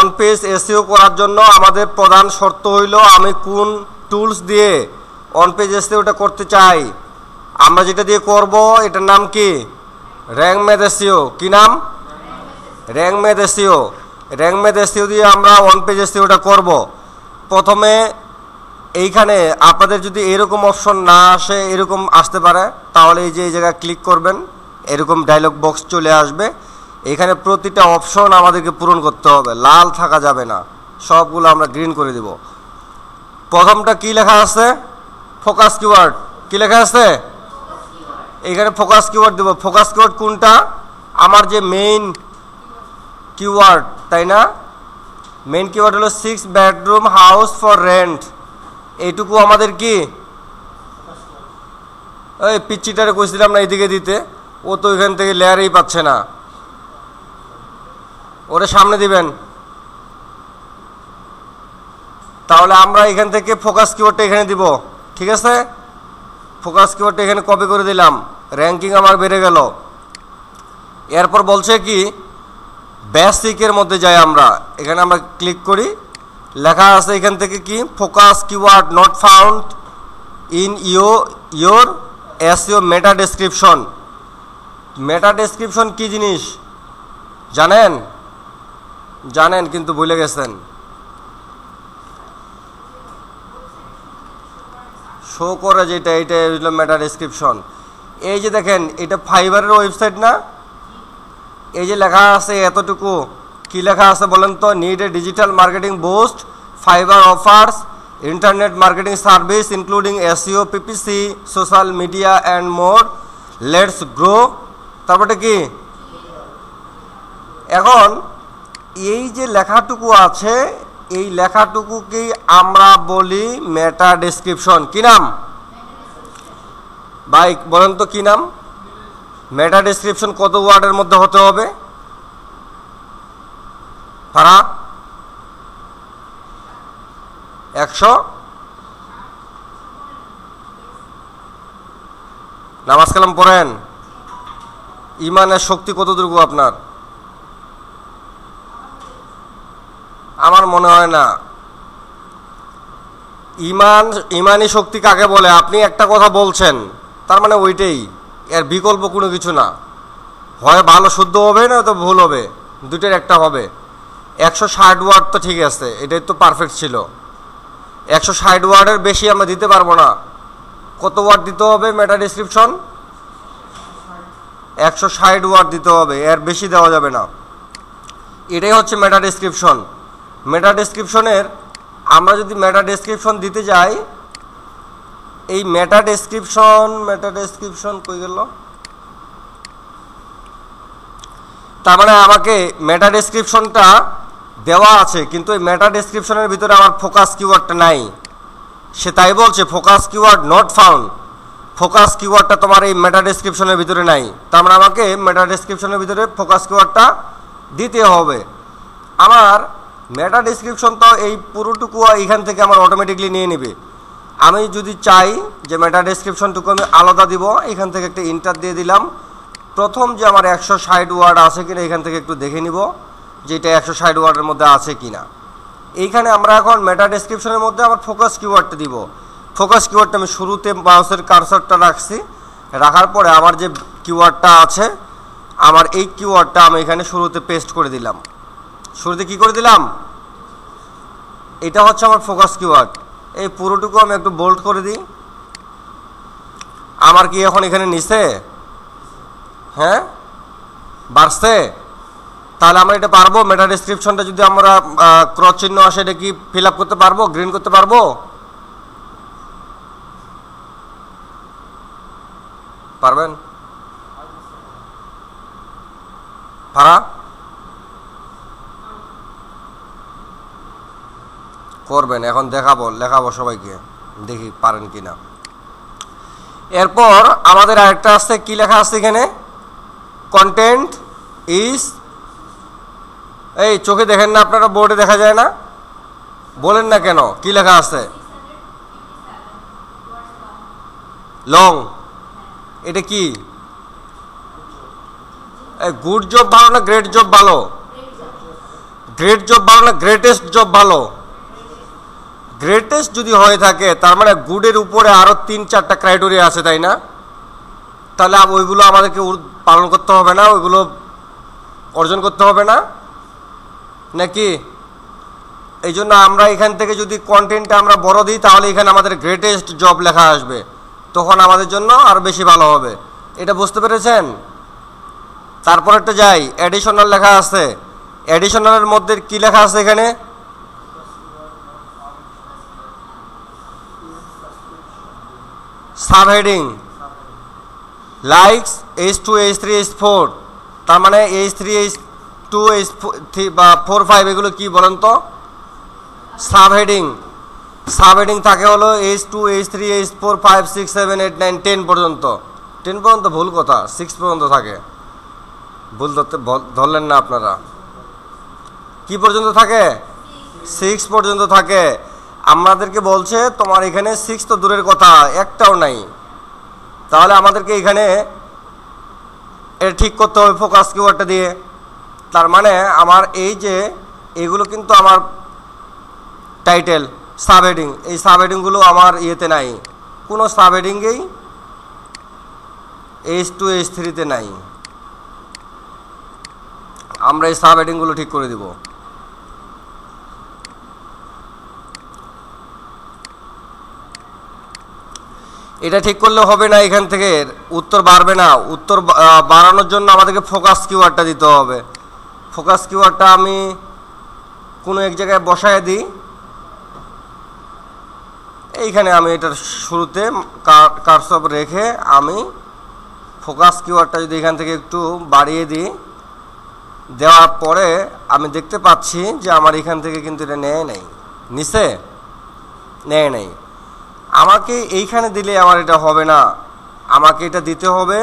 On page SEO করার জন্য আমাদের প্রধান শর্ত হইল আমি কোন টুলস দিয়ে অন পেজ এসইওটা করতে চাই। আমরা যেটা দিয়ে করব এটার নাম কি? Rank math SEO. কি নাম? Rank math SEO. Rank math SEO দিয়ে আমরা অন পেজ এসইওটা করব। প্রথমে এইখানে আপনাদের যদি এরকম অপশন না আসে, এরকম আসতে পারে, তাহলে এই যে এই জায়গায় ক্লিক করবেন, এরকম ডায়লগ বক্স চলে আসবে। এখানে প্রতিটা অপশন আমাদেরকে পূরণ করতে হবে, লাল থাকা যাবে না, সবগুলো আমরা গ্রিন করে দিব। প্রথমটা কি লেখা আছে? Focus keyword. কি লেখা আছে? এখানে ফোকাস কিওয়ার্ড দেব। ফোকাস কিওয়ার্ড কোনটা? আমার যে মেইন কিওয়ার্ড, তাই না? মেইন কিওয়ার্ড হলো 6 বেডরুম হাউস ফর রেন্ট। এইটুকু আমাদের কি? ওই পিচ্চিটারে কইছিলাম না এইদিকে দিতে, ও তো এখান থেকে লেয়ারই পাচ্ছে না, ওরে সামনে দিবেন। তাহলে আমরা এখান থেকে ফোকাস কিওয়ার্ডটা এখানে দিব। ঠিক আছে, ফোকাস কিওয়ার্ডটা এখানে কপি করে দিলাম, র্যাঙ্কিং আমার বেড়ে গেল। এরপর বলছে কি বেসিকের মধ্যে যাই আমরা, এখানে আমরা ক্লিক করি, লেখা আছে এখান থেকে কি focus keyword not found in your SEO meta description. Meta description কি জিনিস জানেন? জানেন কিন্তু ভুলে গেছেন। শো করে যেটা, এটা হলো মেটা ডেসক্রিপশন। এই যে দেখেন, এটা ফাইবারের ওয়েবসাইট না? এই যে লেখা আছে এতটুকু, কি লেখা আছে বলেন তো? Need a digital marketing boost, fibre offers internet marketing service including SEO, PPC, social media and more, let's grow. তারপরে কি? এখন এই যে লেখাটুকু আছে, এই লেখাটুকুকেই আমরা বলি মেটা ডেসক্রিপশন। কি নাম ভাই বলেন তো, কি নাম? মেটা ডেসক্রিপশন কত ওয়ার্ডের মধ্যে হতে হবে? ফারা 100। নামাজ কালাম পড়েন? ইমানের শক্তি কতটুকু আপনার? আমার মনে হয় না। ইমানি শক্তি কাকে বলে? আপনি একটা কথা বলছেন, তার মানে ওইটাই, এর বিকল্প কোনো কিছু না। হয় ভালো শুদ্ধ হবে, না তো ভুল হবে, দুটোর একটা হবে। 160 ওয়ার্ড তো ঠিক আছে, এটাই তো পারফেক্ট ছিল। 160 ওয়ার্ডের বেশি আমরা দিতে পারবো না। কত ওয়ার্ড দিতে হবে মেটা ডেসক্রিপশন? 160 ওয়ার্ড দিতে হবে, এর বেশি দেওয়া যাবে না। এটাই হচ্ছে মেটা ডেসক্রিপশন। মেটা ডেসক্রিপশনের আমরা যদি মেটা ডেসক্রিপশন দিতে যাই, এই মেটা ডেসক্রিপশন কই গেল? তার মানে আমাকে মেটা ডেসক্রিপশনটা দেওয়া আছে, কিন্তু এই মেটা ডেসক্রিপশনের ভিতরে আমার ফোকাস কিওয়ার্ডটা নাই। সে তাই বলছে focus keyword not found. Focus কিওয়ার্ডটা তোমার এই মেটা ডেসক্রিপশনের ভিতরে নাই। তার মানে আমাকে মেটা ডেসক্রিপশনের ভিতরে ফোকাস কিওয়ার্ডটা দিতে হবে। আমার মেটা ডেসক্রিপশন তো এই পুরোটুকু এইখান থেকে আমার অটোমেটিকলি নিয়ে নেবে। আমি যদি চাই যে মেটা ডেসক্রিপশনটুকু আমি আলাদা দিব, এখান থেকে একটা ইন্টার দিয়ে দিলাম। প্রথম যে আমার 160 ওয়ার্ড আছে কিনা এখান থেকে একটু দেখে নিব যে এটা 160 ওয়ার্ডের মধ্যে আছে কিনা। এইখানে আমরা এখন মেটা ডেসক্রিপশনের মধ্যে আমার ফোকাস কিওয়ার্ডটা দিব। ফোকাস কিওয়ার্ডটা আমি শুরুতে মাউসের কার্সরটা রাখছি, রাখার পরে আমার যে কিওয়ার্ডটা আছে, আমার এই কিওয়ার্ডটা আমি এখানে শুরুতে পেস্ট করে দিলাম। শুরুতে কি করে দিলাম? এটা হচ্ছে আমার ফোকাস কিওয়ার্ড। এই পুরোটুকু আমি একটু বোল্ড করে দিই। আমার কি এখন এখানে নিচে, হ্যাঁ বাড়ছে? তাহলে আমরা এটা পারবো? মেটা ডেসক্রিপশনটা যদি আমরা ক্রস চিহ্ন আসে, এটা কি ফিল আপ করতে পারবো? গ্রিন করতে পারবো? পারবেন? পারা করবেন? এখন লেখাবো সবাইকে, দেখি পারেন কিনা। এরপর আমাদের আরেকটা আছে, কি লেখা আছে এখানে? কন্টেন্ট ইজ, এই চোখে দেখেন না আপনারা, বোর্ডে দেখা যায় না? বলেন না কেন, কি লেখা আছে? লং। এটা কি? গুড জব ভালো না গ্রেট জব ভালো? গ্রেট জব ভালো না গ্রেটেস্ট জব ভালো? গ্রেটেস্ট যদি হয়ে থাকে তার মানে গুডের উপরে আরও 3-4টা ক্রাইটেরিয়া আছে, তাই না? তাহলে ওইগুলো আমাদেরকে পালন করতে হবে না, ওইগুলো অর্জন করতে হবে না নাকি? এই জন্য আমরা এখান থেকে যদি কন্টেন্টটা আমরা বড় দিই তাহলে এখানে আমাদের গ্রেটেস্ট জব লেখা আসবে, তখন আমাদের জন্য আরও বেশি ভালো হবে। এটা বুঝতে পেরেছেন? তারপর একটা যাই, অ্যাডিশনাল লেখা আছে। অ্যাডিশনালের মধ্যে কি লেখা আছে এখানে? Subheading likes H2 H3 H4, তার মানে H3 H2 H3 বা 4 5 এগুলো কি বলেন তো? সাবহেডিং। সাবহেডিং থাকে হলো H2 H3 H4 5 6 7 8 9 10 পর্যন্ত। 10 পর্যন্ত ভুল কথা, 6 পর্যন্ত থাকে। ভুল ধরলেন না আপনারা। কি পর্যন্ত থাকে? 6 পর্যন্ত থাকে। আমাদেরকে বলছে তোমার এখানে 6 তো দূরের কথা, একটাও নাই। তাহলে আমাদেরকে এখানে এটা ঠিক করতে হবে ফোকাস কিওয়ার্ডটা দিয়ে। তার মানে আমার এই যে এগুলো কিন্তু আমার টাইটেল সাবহেডিং, এই সাবহেডিংগুলো আমার ইয়েতে নাই, কোনো সাবহেডিংয়েই H2 H3-তে নাই। আমরা এই সাবহেডিংগুলো ঠিক করে দিব। এটা ঠিক করলে হবে না, এখান থেকে উত্তর বাড়বে না। উত্তর বাড়ানোর জন্য আমাদেরকে ফোকাস কিওয়ার্ডটা দিতে হবে। ফোকাস কিওয়ার্ডটা আমি কোনো এক জায়গায় বসায় দিই। এইখানে আমি এটার শুরুতে কার্সর রেখে আমি ফোকাস কিওয়ার্ডটা যদি এখান থেকে একটু বাড়িয়ে দিই, দেওয়ার পরে আমি দেখতে পাচ্ছি যে আমার এখান থেকে কিন্তু এটা নেয় নাই, নিচে নেয় নাই। আমাকে এইখানে দিলে আমার এটা হবে না, আমাকে এটা দিতে হবে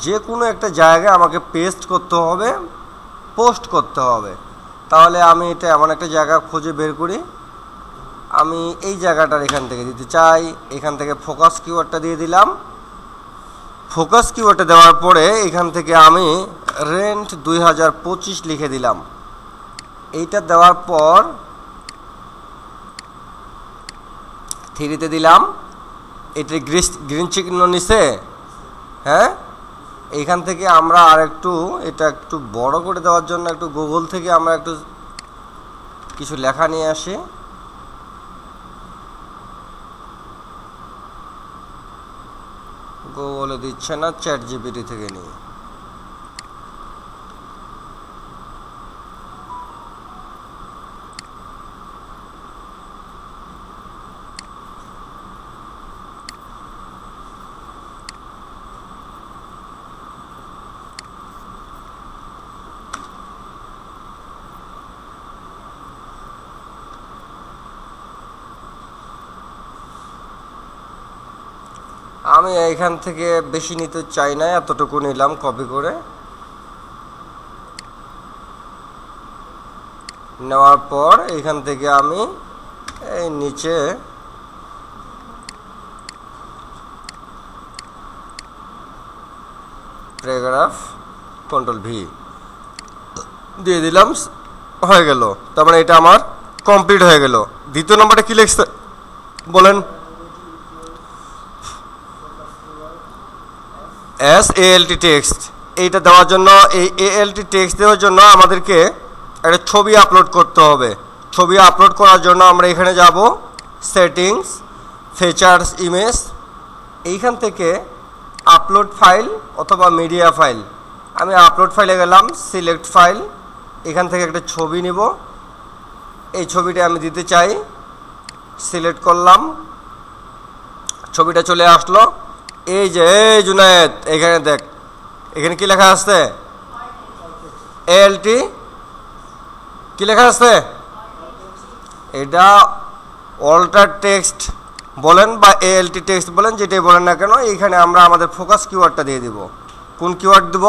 যে কোনো একটা জায়গায় আমাকে পেস্ট করতে হবে, পোস্ট করতে হবে। তাহলে আমি এটা এমন একটা জায়গা খুঁজে বের করি, আমি এই জায়গাটার এখান থেকে দিতে চাই। এখান থেকে ফোকাস কিওয়ার্ডটা দিয়ে দিলাম। ফোকাস কিওয়ার্ডটা দেওয়ার পরে এখান থেকে আমি রেন্ট 2025 লিখে দিলাম। এইটা দেওয়ার পর 3-তে দিলাম। এটা গ্রিন চিহ্ন নিচে, হ্যাঁ। এইখান থেকে আমরা আর একটু এটা একটু বড় করে দেওয়ার জন্য একটু গুগল থেকে আমরা একটু কিছু লেখা নিয়ে আসি। গুগলে দিচ্ছে না, চ্যাট জিপিটি থেকে নিই। আমি এইখান থেকে বেশি নিতে চাই না, এতটুকু নিলাম কপি করে। নেওয়ার পর এইখান থেকে আমি এই নিচে প্যারাগ্রাফ কন্ট্রোল ভি দিয়ে দিলাম, হয়ে গেল। তার মানে এটা আমার কমপ্লিট হয়ে গেল। দ্বিতীয় নম্বরটা কি লিখছে বলেন? ALT text. এইটা দেওয়ার জন্য, এই ALT টেক্সট দেওয়ার জন্য আমাদেরকে একটা ছবি আপলোড করতে হবে। ছবি আপলোড করার জন্য আমরা এখানে যাব, সেটিংস, ফিচার্স, ইমেজ। এইখান থেকে আপলোড ফাইল অথবা মিডিয়া ফাইল। আমি আপলোড ফাইলে গেলাম, সিলেক্ট ফাইল। এখান থেকে একটা ছবি নিব, এই ছবিটা আমি দিতে চাই, সিলেক্ট করলাম, ছবিটা চলে আসলো। এই যে এই জুনায়েদ, এখানে দেখ, এখানে কি লেখা আছে? ALT কি লেখা আছে? এটা অল্টার টেক্সট বলেন বা ALT টেক্সট বলেন, যেটাই বলেন না কেন। এইখানে আমরা আমাদের ফোকাস কিওয়ার্ডটা দিয়ে দিব। কোন কিওয়ার্ড দিব?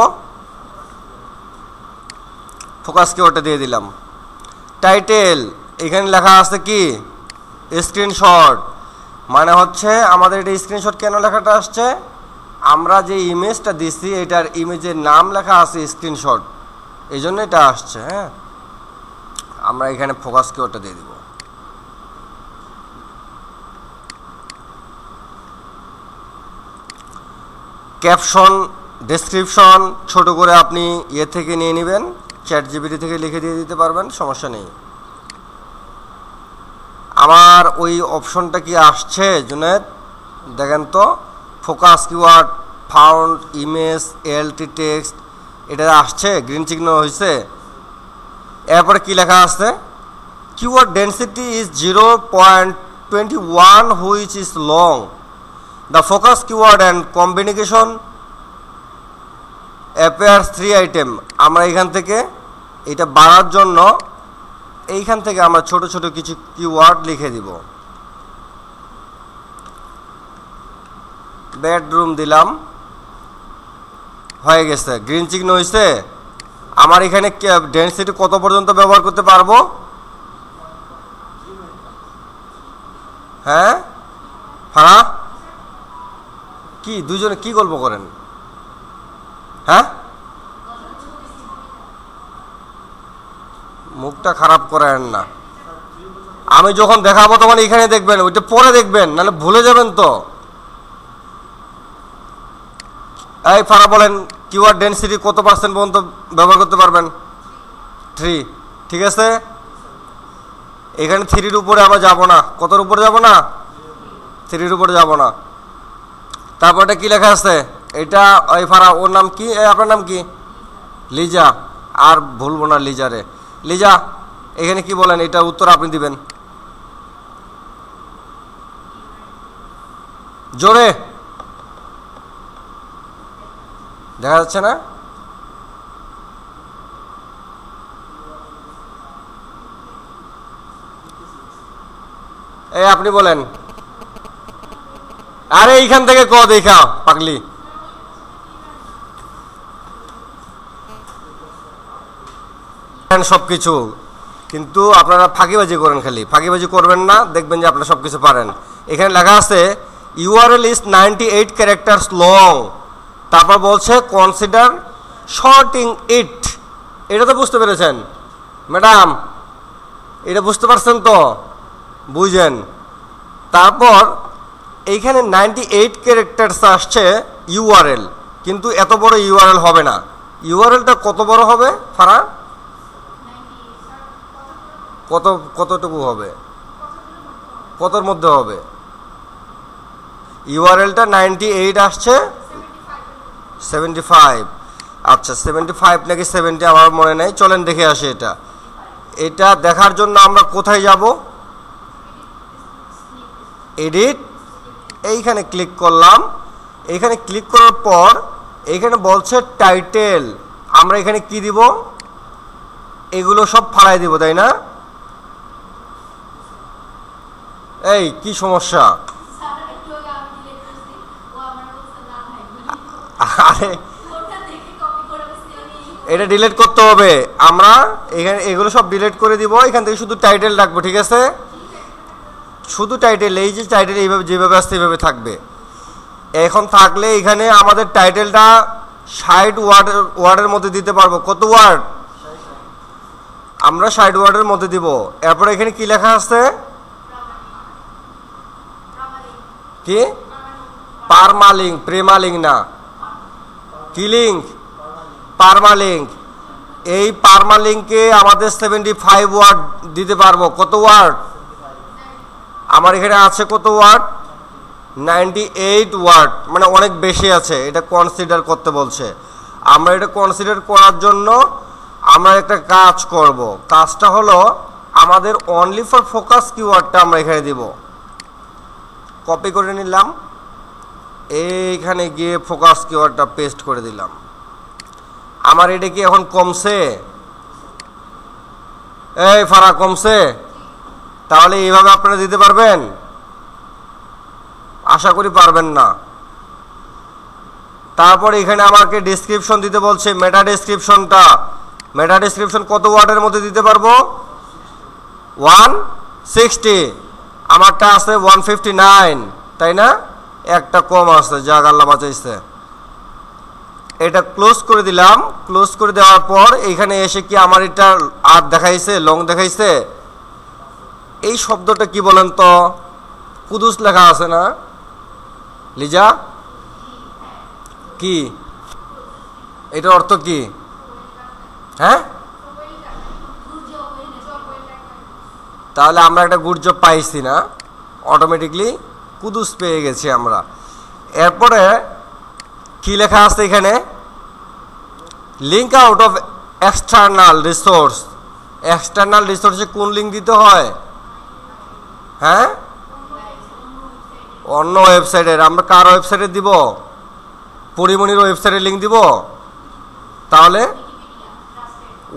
ফোকাস কিওয়ার্ডটা দিয়ে দিলাম। টাইটেল, এখানে লেখা আছে কি? স্ক্রিনশট। মানে হচ্ছে আমাদের এটা স্ক্রিনশট কেন লেখাটা আসছে? আমরা যে ইমেজটা দিচ্ছি এটার ইমেজের নাম লেখা আছে স্ক্রিনশট, এই জন্য এটা আসছে। হ্যাঁ, আমরা এখানে ফোকাস কিওয়ার্ডটা দিয়ে দিব। ক্যাপশন ডেসক্রিপশন ছোট করে আপনি ইয়ে থেকে নিয়ে নেবেন, চ্যাটজিপিটি থেকে লিখে দিয়ে দিতে পারবেন, সমস্যা নেই। আমার ওই অপশনটা কি আসছে জুনেদ? দেখেন তো, focus keyword found image LT text, এটা আসছে, গ্রিন চিহ্ন হয়েছে। এরপরে কি লেখা আছে? Keyword density is 0.21 which is long. The focus keyword and combination appears 3 item. আমরা এখান থেকে এটা বাড়ার জন্য এইখান থেকে আমরা ছোট ছোট কিছু কিওয়ার্ড লিখে দিব। বেডরুম দিলাম, হয়ে গেছে, গ্রিন চিহ্ন হয়েছে। আমার এখানে ডেন্সিটি কত পর্যন্ত ব্যবহার করতে পারবো? হ্যাঁ হ্যাঁ, কি দুজনে কি গল্প করেন? হ্যাঁ, মুখটা খারাপ করেন না। আমি যখন দেখাবো তখন এখানে দেখবেন, ওইটা পরে দেখবেন, নাহলে ভুলে যাবেন তো। এই ফারা বলেন, কিওয়ার্ড ডেন্সিটি কত পার্সেন্ট পর্যন্ত ব্যবহার করতে পারবেন? 3। ঠিক আছে, এখানে 3-র উপরে আমরা যাব না। কতর উপরে যাব না? 3-র উপরে যাব না। তারপরটা কি লেখা আছে? এটা ওই ফারা, ওর নাম কি? আপনার নাম কি? লিজা। আর ভুলবো না লিজারে। লিজা, এখানে কি বলেন? এটা উত্তর আপনি দিবেন জোরে, দেখা যাচ্ছে না? এই আপনি বলেন। আরে এইখান থেকে ক দেখা পাগলি। সবকিছু কিন্তু আপনারা ফাঁকিবাজি করেন, খালি ফাঁকিবাজি করবেন না, দেখবেন যে আপনারা সবকিছু পারেন। এখানে লেখা আছে ইউআরএল ইজ 98 ক্যারেক্টার্স লং। তারপর বলছে কনসিডার শর্টিং ইট। এটা তো বুঝতে পেরেছেন ম্যাডাম? এটা বুঝতে পারছেন তো? বুঝেন। তারপর এইখানে 98 ক্যারেক্টার্স আসছে ইউআরএল, কিন্তু এত বড় ইউআরএল হবে না। ইউআরএলটা কত বড় হবে ফারা? কতটুকু হবে? কতর মধ্যে হবে? ইউআরএলটা 98 আসছে 75। আচ্ছা 75 নাকি 70 আমার মনে নেই, চলেন দেখে আসি। এটা দেখার জন্য আমরা কোথায় যাব? এডিট, এইখানে ক্লিক করলাম। এইখানে ক্লিক করার পর এইখানে বলছে টাইটেল। আমরা এখানে কি দিব? এগুলো সব ফালাই দিব, তাই না? এই কি সমস্যা? আরে এটা ডিলিট করতে হবে। আমরা এখানে এগুলো সব ডিলিট করে দিব, এখান থেকে শুধু টাইটেল রাখবো। ঠিক আছে, শুধু টাইটেল, এই যে টাইটেল এইভাবে যেভাবে আসছে এইভাবে থাকবে। এখন থাকলে এখানে আমাদের টাইটেলটা 60 ওয়ার্ডের মধ্যে দিতে পারবো। কত ওয়ার্ড? আমরা 60 ওয়ার্ডের মধ্যে দিব। এরপর এখানে কি লেখা আছে? কি? পারমালিঙ্ক, প্রেমালিঙ্ক না, কি লিঙ্ক? পারমালিঙ্ক। এই পারমালিঙ্কে আমাদের 75 ওয়ার্ড দিতে পারবো। কত ওয়ার্ড? আমার এখানে আছে কত ওয়ার্ড? 98 ওয়ার্ড, মানে অনেক বেশি আছে। এটা কনসিডার করতে বলছে। আমরা এটা কনসিডার করার জন্য আমরা একটা কাজ করব। কাজটা হলো আমাদের অনলি ফর ফোকাস কিওয়ার্ডটা আমরা এখানে দিব। কপি করে নিলাম, এইখানে গিয়ে ফোকাস কিওয়ার্ডটা পেস্ট করে দিলাম। আমার এটা কি এখন কমছে? এই ফারা কমছে? তাহলে এইভাবে আপনারা দিতে পারবেন? আশা করি পারবেন না। তারপর এখানে আমাকে ডেসক্রিপশন দিতে বলছে, মেটা ডেসক্রিপশনটা। মেটা ডেসক্রিপশন কত ওয়ার্ডের মধ্যে দিতে পারবো? 160। আমারটা আছে 159, তাই না? একটা কম আছে, যাক আল্লাহ বাঁচাইছে। এটা ক্লোজ করে দিলাম। ক্লোজ করে দেওয়ার পর এইখানে এসে কি আমার এটা আর দেখাইছে, লং দেখাইছে? এই শব্দটা কি বলেন তো? কুদুস লেখা আছে না লিজা? কি এটার অর্থ কি? হ্যাঁ, তাহলে আমরা একটা গুর্জব পাইছি না, অটোমেটিকলি কুদুস পেয়ে গেছি আমরা। এরপরে কি লেখা আছে এখানে? Link out of external resource. External রিসোর্সে কোন লিঙ্ক দিতে হয়? হ্যাঁ, অন্য ওয়েবসাইটের। আমরা কার ওয়েবসাইটে দিব? পরিমণির ওয়েবসাইটের লিঙ্ক দিব? তাহলে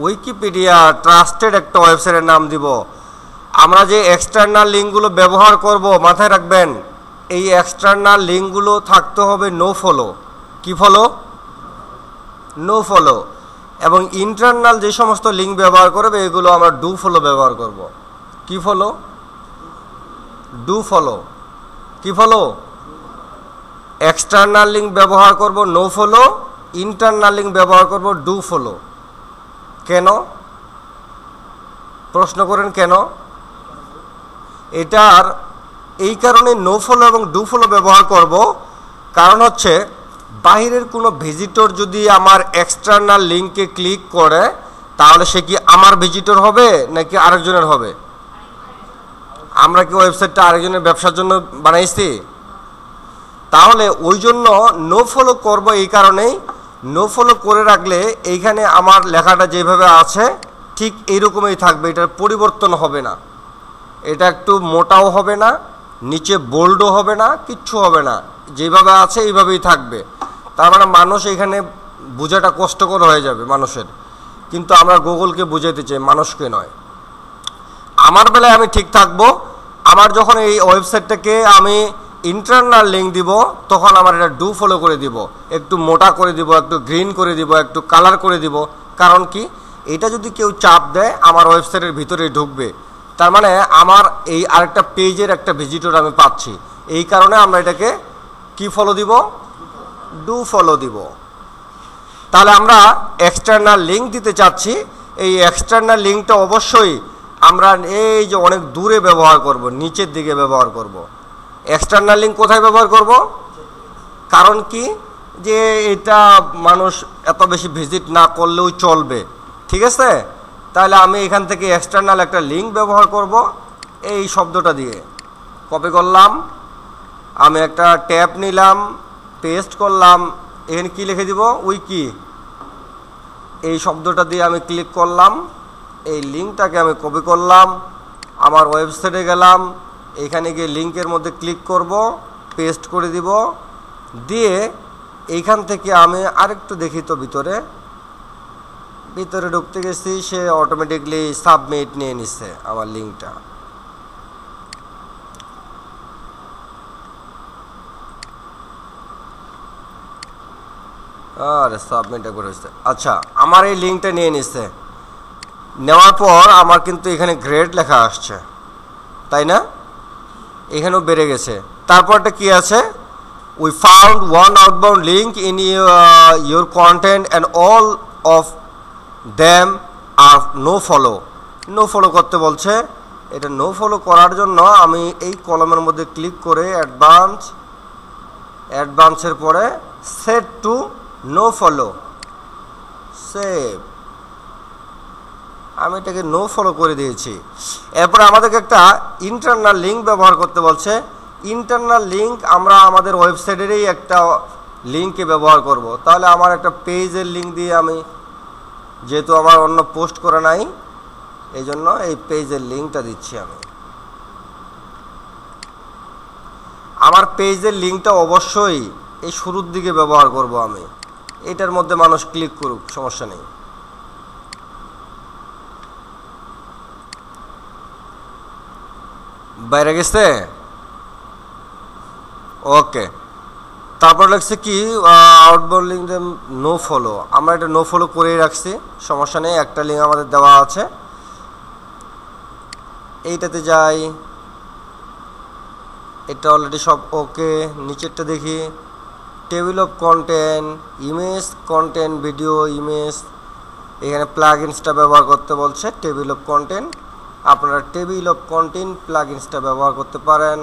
উইকিপিডিয়া ট্রাস্টেড একটা ওয়েবসাইটের নাম দিব। আমরা যে এক্সটার্নাল লিঙ্কগুলো ব্যবহার করব, মাথায় রাখবেন এই এক্সটার্নাল লিঙ্কগুলো থাকতে হবে নো ফলো। কি ফলো? No follow. এবং ইন্টারনাল যে সমস্ত লিঙ্ক ব্যবহার করবে এগুলো আমরা ডু ফলো ব্যবহার করব। কি ফলো? Do follow. কি ফলো? এক্সটার্নাল লিঙ্ক ব্যবহার করব নো ফলো, ইন্টারনাল লিঙ্ক ব্যবহার করব ডু ফলো। কেন? প্রশ্ন করেন কেন? এটার এই কারণে নো ফলো এবং ডু ফলো ব্যবহার করব, কারণ হচ্ছে বাহিরের কোনো ভিজিটর যদি আমার এক্সটার্নাল লিঙ্কে ক্লিক করে তাহলে সে কি আমার ভিজিটর হবে নাকি আরেকজনের হবে? আমরা কি ওয়েবসাইটটা আরেকজনের ব্যবসার জন্য বানাইছি? তাহলে ওই জন্য নো ফলো করব। এই কারণেই নো ফলো করে রাখলে এইখানে আমার লেখাটা যেভাবে আছে ঠিক এইরকমই থাকবে, এটার পরিবর্তন হবে না। এটা একটু মোটাও হবে না, নিচে বোল্ডও হবে না, কিচ্ছু হবে না, যেভাবে আছে এইভাবেই থাকবে। তার মানে মানুষ এখানে বোঝাটা কষ্টকর হয়ে যাবে মানুষের, কিন্তু আমরা গুগলকে বুঝাইতে চাই, মানুষকে নয়। আমার বেলায় আমি ঠিক থাকবো। আমার যখন এই ওয়েবসাইটটাকে আমি ইন্টারনাল লিঙ্ক দিব তখন আমার এটা ডু ফলো করে দিব, একটু মোটা করে দিব, একটু গ্রিন করে দিব, একটু কালার করে দিব। কারণ কি? এটা যদি কেউ চাপ দেয় আমার ওয়েবসাইটের ভিতরে ঢুকবে, তার মানে আমার এই আরেকটা পেজের একটা ভিজিটর আমি পাচ্ছি। এই কারণে আমরা এটাকে কি ফলো দিব? ডু ফলো দিব। তাহলে আমরা এক্সটার্নাল লিঙ্ক দিতে চাচ্ছি, এই এক্সটার্নাল লিঙ্কটা অবশ্যই আমরা এই যে অনেক দূরে ব্যবহার করব, নিচের দিকে ব্যবহার করব। এক্সটার্নাল লিঙ্ক কোথায় ব্যবহার করব? কারণ কি? যে এটা মানুষ এত বেশি ভিজিট না করলেও চলবে, ঠিক আছে? তাহলে আমি এখান থেকে এক্সটার্নাল একটা লিঙ্ক ব্যবহার করব। এই শব্দটা দিয়ে কপি করলাম, আমি একটা ট্যাব নিলাম, পেস্ট করলাম, এখানে কি লিখে দিব? উইকি। এই শব্দটা দিয়ে আমি ক্লিক করলাম, এই লিঙ্কটাকে আমি কপি করলাম, আমার ওয়েবসাইটে গেলাম, এখানে গিয়ে লিঙ্কের মধ্যে ক্লিক করব, পেস্ট করে দিব, দিয়ে এইখান থেকে আমি আরেকটু দেখি তো ভিতরে ঢুকতে গেছি, সে অটোমেটিকলি সাবমিট নিয়ে নিচ্ছে আমার লিঙ্কটা। আরে সাবমিটটা করে হচ্ছে। আচ্ছা, আমার এই লিঙ্কটা নিয়ে নিচ্ছে, নেওয়ার পর আমার কিন্তু এখানে গ্রেড লেখা আসছে, তাই না? এখানেও বেড়ে গেছে। তারপরটা কি আছে? We found one outbound link in your content and all of them are no follow. No follow করতে বলছে। এটা নো ফলো করার জন্য আমি এই কলমের মধ্যে ক্লিক করে অ্যাডভান্সের পরে set to know follow, save. আমি এটাকে নো ফলো করে দিয়েছি। এরপরে আমাদেরকে একটা ইন্টারনাল লিঙ্ক ব্যবহার করতে বলছে। ইন্টারনাল লিঙ্ক আমরা আমাদের ওয়েবসাইটেরই একটা লিঙ্কে ব্যবহার করব। তাহলে আমার একটা পেজের লিঙ্ক দিয়ে আমি, যেহেতু আমার অন্য পোস্ট করা নাই, এই জন্য এই পেজের লিঙ্কটা দিচ্ছি আমি। আমার পেজের লিঙ্কটা অবশ্যই এই শুরুর দিকে ব্যবহার করব আমি। এটার মধ্যে মানুষ ক্লিক করুক, সমস্যা নেই। বাইরে গেছে? ওকে। তারপর লাগছে কি? Outbound link no follow. আমরা এটা নো ফলো করেই রাখছি, সমস্যা নেই। একটা লিঙ্ক আমাদের দেওয়া আছে, এইটাতে যাই। এটা অলরেডি সব ওকে। নিচেরটা দেখি, table of content, image, content, video, image, এখানে প্লাগইনসটা ব্যবহার করতে বলছে টেবিল অফ কন্টেন্ট। আপনারা টেবিল অফ কন্টেন্ট প্লাগইনসটা ব্যবহার করতে পারেন।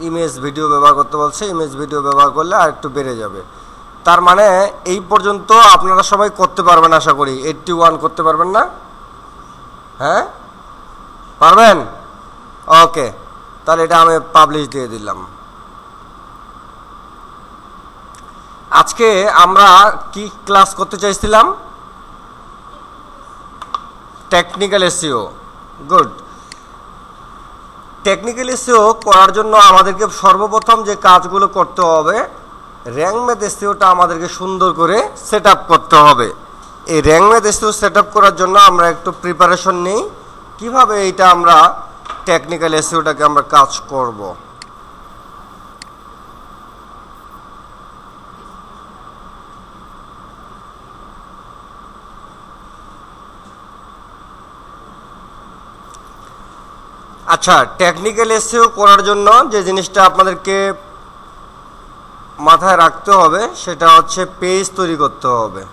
ইমেজ ভিডিও ব্যবহার করতে বলছে, ইমেজ ভিডিও ব্যবহার করলে আর একটু বেড়ে যাবে। তার মানে এই পর্যন্ত আপনারা সবাই করতে পারবেন আশা করি। 81 করতে পারবেন না? হ্যাঁ পারবেন? ওকে, তাহলে এটা আমি পাবলিশ দিয়ে দিলাম। আজকে আমরা কি ক্লাস করতে চাইছিলাম? Technical SEO. Good. Technical SEO করার জন্য আমাদেরকে সর্বপ্রথম যে কাজগুলো করতে হবে, র্যাঙ্ক ম্যাথ এসইওটা আমাদেরকে সুন্দর করে সেট আপ করতে হবে। এই rank math SEO set up করার জন্য আমরা একটু প্রিপারেশন নিই, কিভাবে এইটা আমরা টেকনিক্যাল এসইওটাকে আমরা কাজ করব। আচ্ছা, টেকনিক্যাল এসইও করার জন্য যে জিনিসটা আপনাদেরকে মাথায় রাখতে হবে সেটা হচ্ছে পেজ তৈরি করতে হবে।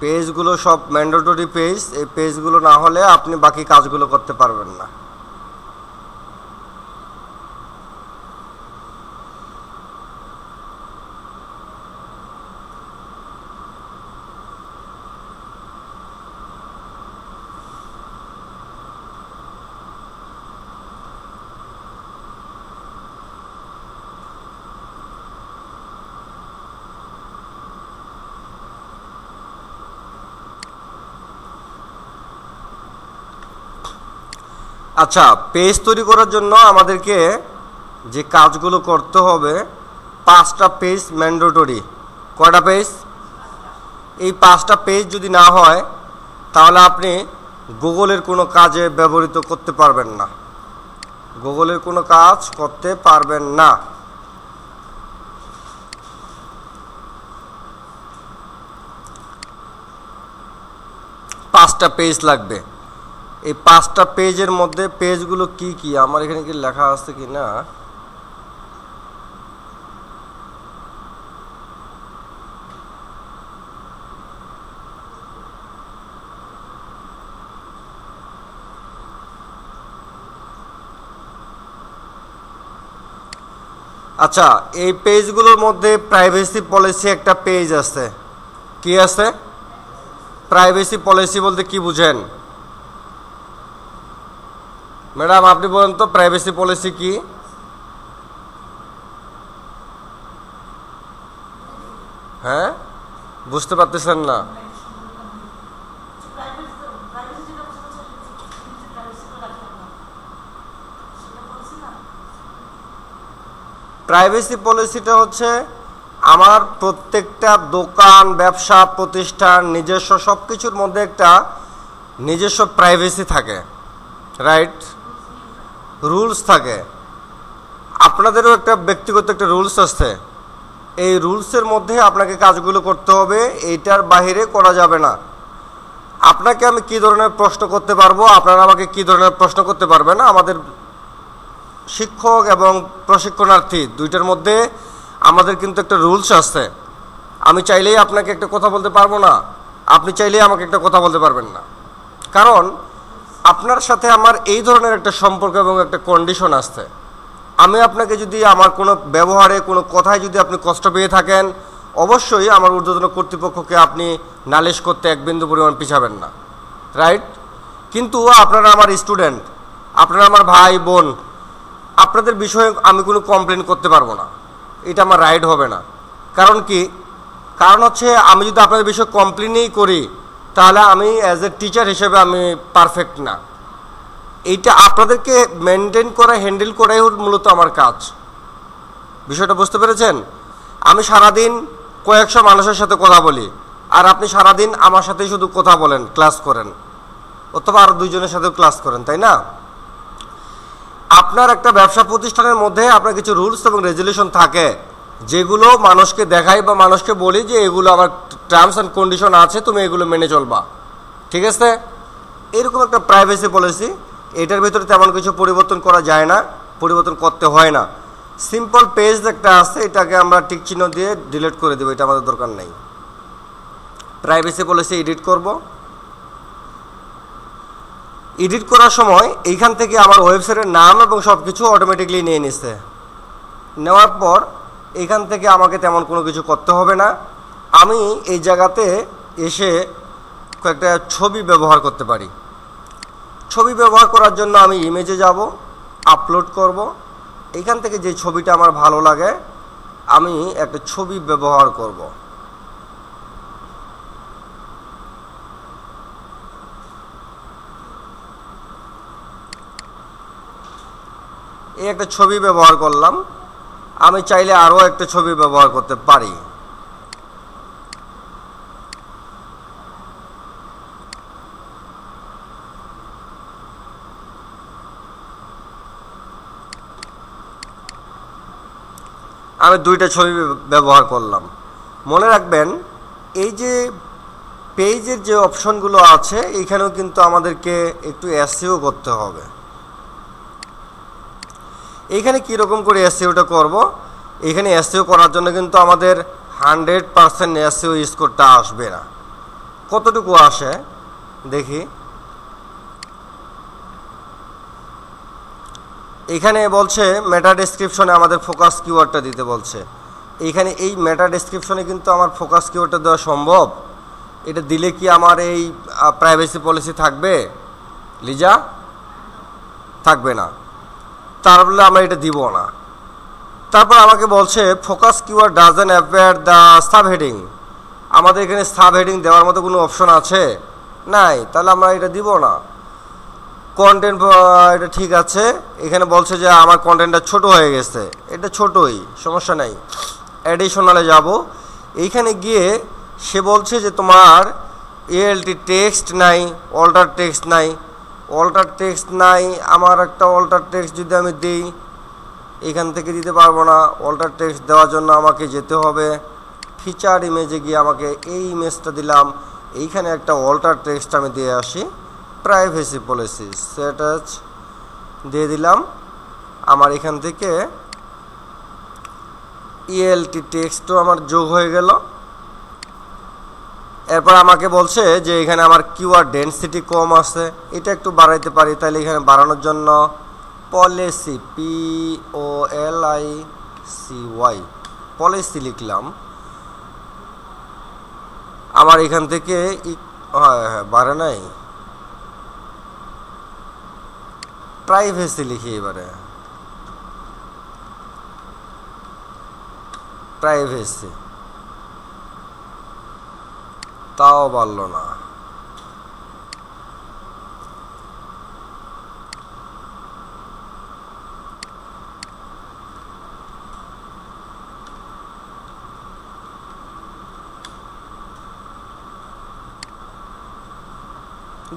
পেজগুলো সব ম্যান্ডেটরি পেজ, এই পেজগুলো না হলে আপনি বাকি কাজগুলো করতে পারবেন না। আচ্ছা, পেজ তৈরি করার জন্য আমাদেরকে যে কাজগুলো করতে হবে, 5টা পেজ ম্যান্ডেটরি। কয়টা পেজ? এই 5টা পেজ যদি না হয় তাহলে আপনি গুগলের কোনো কাজে ব্যবহৃত করতে পারবেন না, গুগলের কোনো কাজ করতে পারবেন না। পাঁচটা পেজ লাগবে। এই 5টা পেজের মধ্যে পেজগুলো কি কি, আমার এখানে কি লেখা আছে কি না? আচ্ছা, এই পেজগুলোর মধ্যে প্রাইভেসি পলিসি একটা পেজ আছে। কি আছে? প্রাইভেসি পলিসি বলতে কি বুঝেন? ম্যাডাম আপনি বলেন তো প্রাইভেসি পলিসি কি? হ্যাঁ, বুঝতে পারতেছেন না? প্রাইভেসি পলিসিটা হচ্ছে আমার প্রত্যেকটা দোকান, ব্যবসা প্রতিষ্ঠান, নিজস্ব সব কিছুর মধ্যে একটা নিজস্ব প্রাইভেসি থাকে, রাইট? রুলস থাকে। আপনাদেরও একটা ব্যক্তিগত একটা রুলস আছে। এই রুলসের মধ্যে আপনাকে কাজগুলো করতে হবে, এইটার বাইরে করা যাবে না। আপনাকে আমি কি ধরনের প্রশ্ন করতে পারবো, আপনারা আমাকে কি ধরনের প্রশ্ন করতে পারবেন? আমাদের শিক্ষক এবং প্রশিক্ষণার্থী দুইটার মধ্যে আমাদের কিন্তু একটা রুলস আছে। আমি চাইলেই আপনাকে একটা কথা বলতে পারবো না, আপনি চাইলেই আমাকে একটা কথা বলতে পারবেন না, কারণ আপনার সাথে আমার এই ধরনের একটা সম্পর্ক এবং একটা কন্ডিশন আছে। আমি আপনাকে যদি আমার কোনো ব্যবহারে, কোনো কথায় যদি আপনি কষ্ট পেয়ে থাকেন, অবশ্যই আমার ঊর্ধ্বতন কর্তৃপক্ষকে আপনি নালিশ করতে এক বিন্দু পরিমাণ পিছাবেন না, রাইট? কিন্তু আপনারা আমার স্টুডেন্ট, আপনারা আমার ভাই বোন, আপনাদের বিষয়ে আমি কোনো কমপ্লেন করতে পারবো না, এটা আমার রাইট হবে না। কারণ কি? কারণ হচ্ছে আমি যদি আপনাদের বিষয়ে কমপ্লেনই করি তাহলে আমি অ্যাজ এ টিচার হিসেবে আমি পারফেক্ট না। এইটা আপনাদেরকে মেনটেন করা, হ্যান্ডেল করাই মূলত আমার কাজ। বিষয়টা বুঝতে পেরেছেন? আমি সারাদিন কয়েকশো মানুষের সাথে কথা বলি, আর আপনি সারাদিন আমার সাথেই শুধু কথা বলেন, ক্লাস করেন, অথবা আরও দুইজনের সাথেও ক্লাস করেন, তাই না? আপনার একটা ব্যবসা প্রতিষ্ঠানের মধ্যে আপনার কিছু রুলস এবং রেজুলেশন থাকে, যেগুলো মানুষকে দেখাই বা মানুষকে বলি যে এগুলো আমার টার্মস অ্যান্ড কন্ডিশন আছে, তুমি এগুলো মেনে চলবা, ঠিক আছে? এরকম একটা প্রাইভেসি পলিসি, এটার ভিতরে তেমন কিছু পরিবর্তন করা যায় না। পরিবর্তন করতে হয় না। সিম্পল পেজ একটা আছে, এটাকে আমরা টিক চিহ্ন দিয়ে ডিলিট করে দেবো, এটা আমাদের দরকার নেই। প্রাইভেসি পলিসি এডিট করব। এডিট করার সময় এইখান থেকে আমার ওয়েবসাইটের নাম এবং সব কিছু অটোমেটিকলি নিয়ে নিচ্ছে। নেওয়ার পর এইখান থেকে আমাকে তেমন কোনো কিছু করতে হবে না। আমি এই জায়গাতে এসে কয়েকটা ছবি ব্যবহার করতে পারি। ছবি ব্যবহার করার জন্য আমি ইমেজে যাব, আপলোড করব। এইখান থেকে যে ছবিটা আমার ভালো লাগে আমি একটা ছবি ব্যবহার করব। এই একটা ছবি ব্যবহার করলাম। আমি চাইলে আরও একটা ছবি ব্যবহার করতে পারি। আমি দুইটা ছবি ব্যবহার করলাম। মনে রাখবেন এই যে পেজের যে অপশনগুলো আছে এইখানেও কিন্তু আমাদেরকে একটু এসইও করতে হবে। এইখানে কীরকম করে এসইওটা করব, এইখানে এসইও করার জন্য কিন্তু আমাদের 100% এসইও স্কোরটা আসবে না। কতটুকু আসে দেখি। এখানে বলছে মেটা ডেসক্রিপশনে আমাদের ফোকাস কিওয়ার্ডটা দিতে বলছে। এইখানে এই মেটা ডেসক্রিপশনে কিন্তু আমার ফোকাস কিওয়ার্ডটা দেওয়া সম্ভব। এটা দিলে কি আমার এই প্রাইভেসি পলিসি থাকবে? লিজা, থাকবে না। তাহলে আমরা এটা দিব না। তারপর আমাকে বলছে focus keyword doesn't appear the sub heading. আমাদের এখানে সাব হেডিং দেওয়ার মতো কোনো অপশন আছে? নাই, তাহলে আমরা এটা দিব না। কন্টেন্ট এটা ঠিক আছে। এখানে বলছে যে আমার কন্টেন্টটা ছোট হয়ে গেছে, এটা ছোটই, সমস্যা নাই। অ্যাডিশনালে যাব। এইখানে গিয়ে সে বলছে যে তোমার এএলটি টেক্সট নাই, অল্টার টেক্সট নাই। অল্টার টেক্সট নাই, আমার একটা অল্টার টেক্সট যদি আমি দিই, এখান থেকে দিতে পারবো না। অল্টার টেক্সট দেওয়ার জন্য আমাকে যেতে হবে ফিচার ইমেজে গিয়ে আমাকে এই ইমেজটা দিলাম। এইখানে একটা অল্টার টেক্সট আমি দিয়ে আসি। প্রাইভেসি পলিসি সেট আজ দিয়ে দিলাম। আমার এখান থেকে ইএলটি টেক্সটও আমার যোগ হয়ে গেল। এরপর আমাকে বলছে যে এখানে আমার কিওয়ার্ড ডেনসিটি কম আছে, এটা একটু বাড়াইতে পারি। তাহলে এখানে বাড়ানোর জন্য পলিসি POLICY পলিসি লিখলাম। আমার এখান থেকে হ্যাঁ বাড়ে নাই, প্রাইভেসি লিখি। এবারে প্রাইভেসি, তাও বাড়লো না।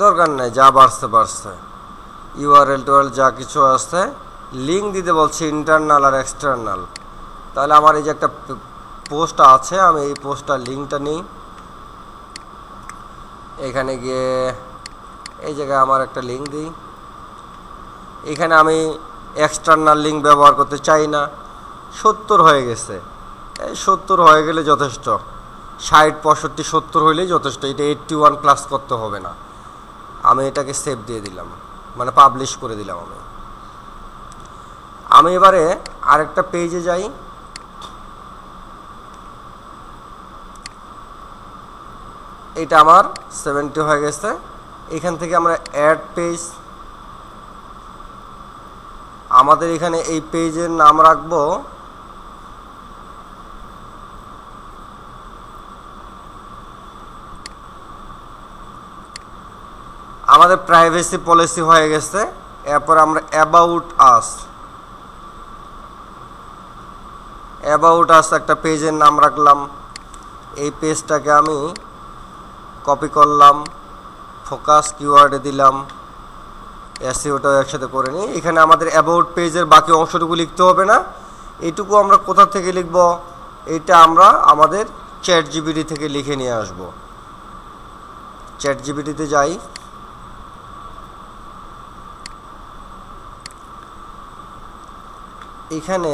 দরকার নেই, যা বাড়ছে বাড়ছে। ইউআরএল টুআরএল যা কিছু আছে, লিঙ্ক দিতে বলছি ইন্টারনাল আর এক্সটার্নাল। তাহলে আমার এই যে একটা পোস্ট আছে, আমি এই পোস্টটার লিঙ্কটা নিই। এখানে গিয়ে এই জায়গায় আমার একটা লিঙ্ক দিই। এখানে আমি এক্সটার্নাল লিঙ্ক ব্যবহার করতে চাই না। 70 হয়ে গেছে। এই 70 হয়ে গেলে যথেষ্ট। 60, 65, 70 হইলেই যথেষ্ট। এটা 81 প্লাস করতে হবে না। আমি এটাকে সেভ দিয়ে দিলাম, মানে পাবলিশ করে দিলাম। আমি এবারে আরেকটা পেজে যাই। এটা আমার 70 হয়ে গেছে। এখান থেকে আমরা অ্যাড পেজ, আমাদের এখানে এই পেজের নাম রাখবো আমাদের প্রাইভেসি পলিসি হয়ে গেছে। এরপর আমরা অ্যাবাউট আস একটা পেজের নাম রাখলাম। এই পেজটাকে আমি কপি করলাম, ফোকাস কিওয়ার্ডে দিলাম, এসইওটাও একসাথে করে নিই। এখানে আমাদের অ্যাবাউট পেজের বাকি অংশটুকু লিখতে হবে না। এইটুকু আমরা কোথা থেকে লিখব? এটা আমরা আমাদের চ্যাট জিপিটি থেকে লিখে নিয়ে আসব। চ্যাট জিপিটিতে যাই। এখানে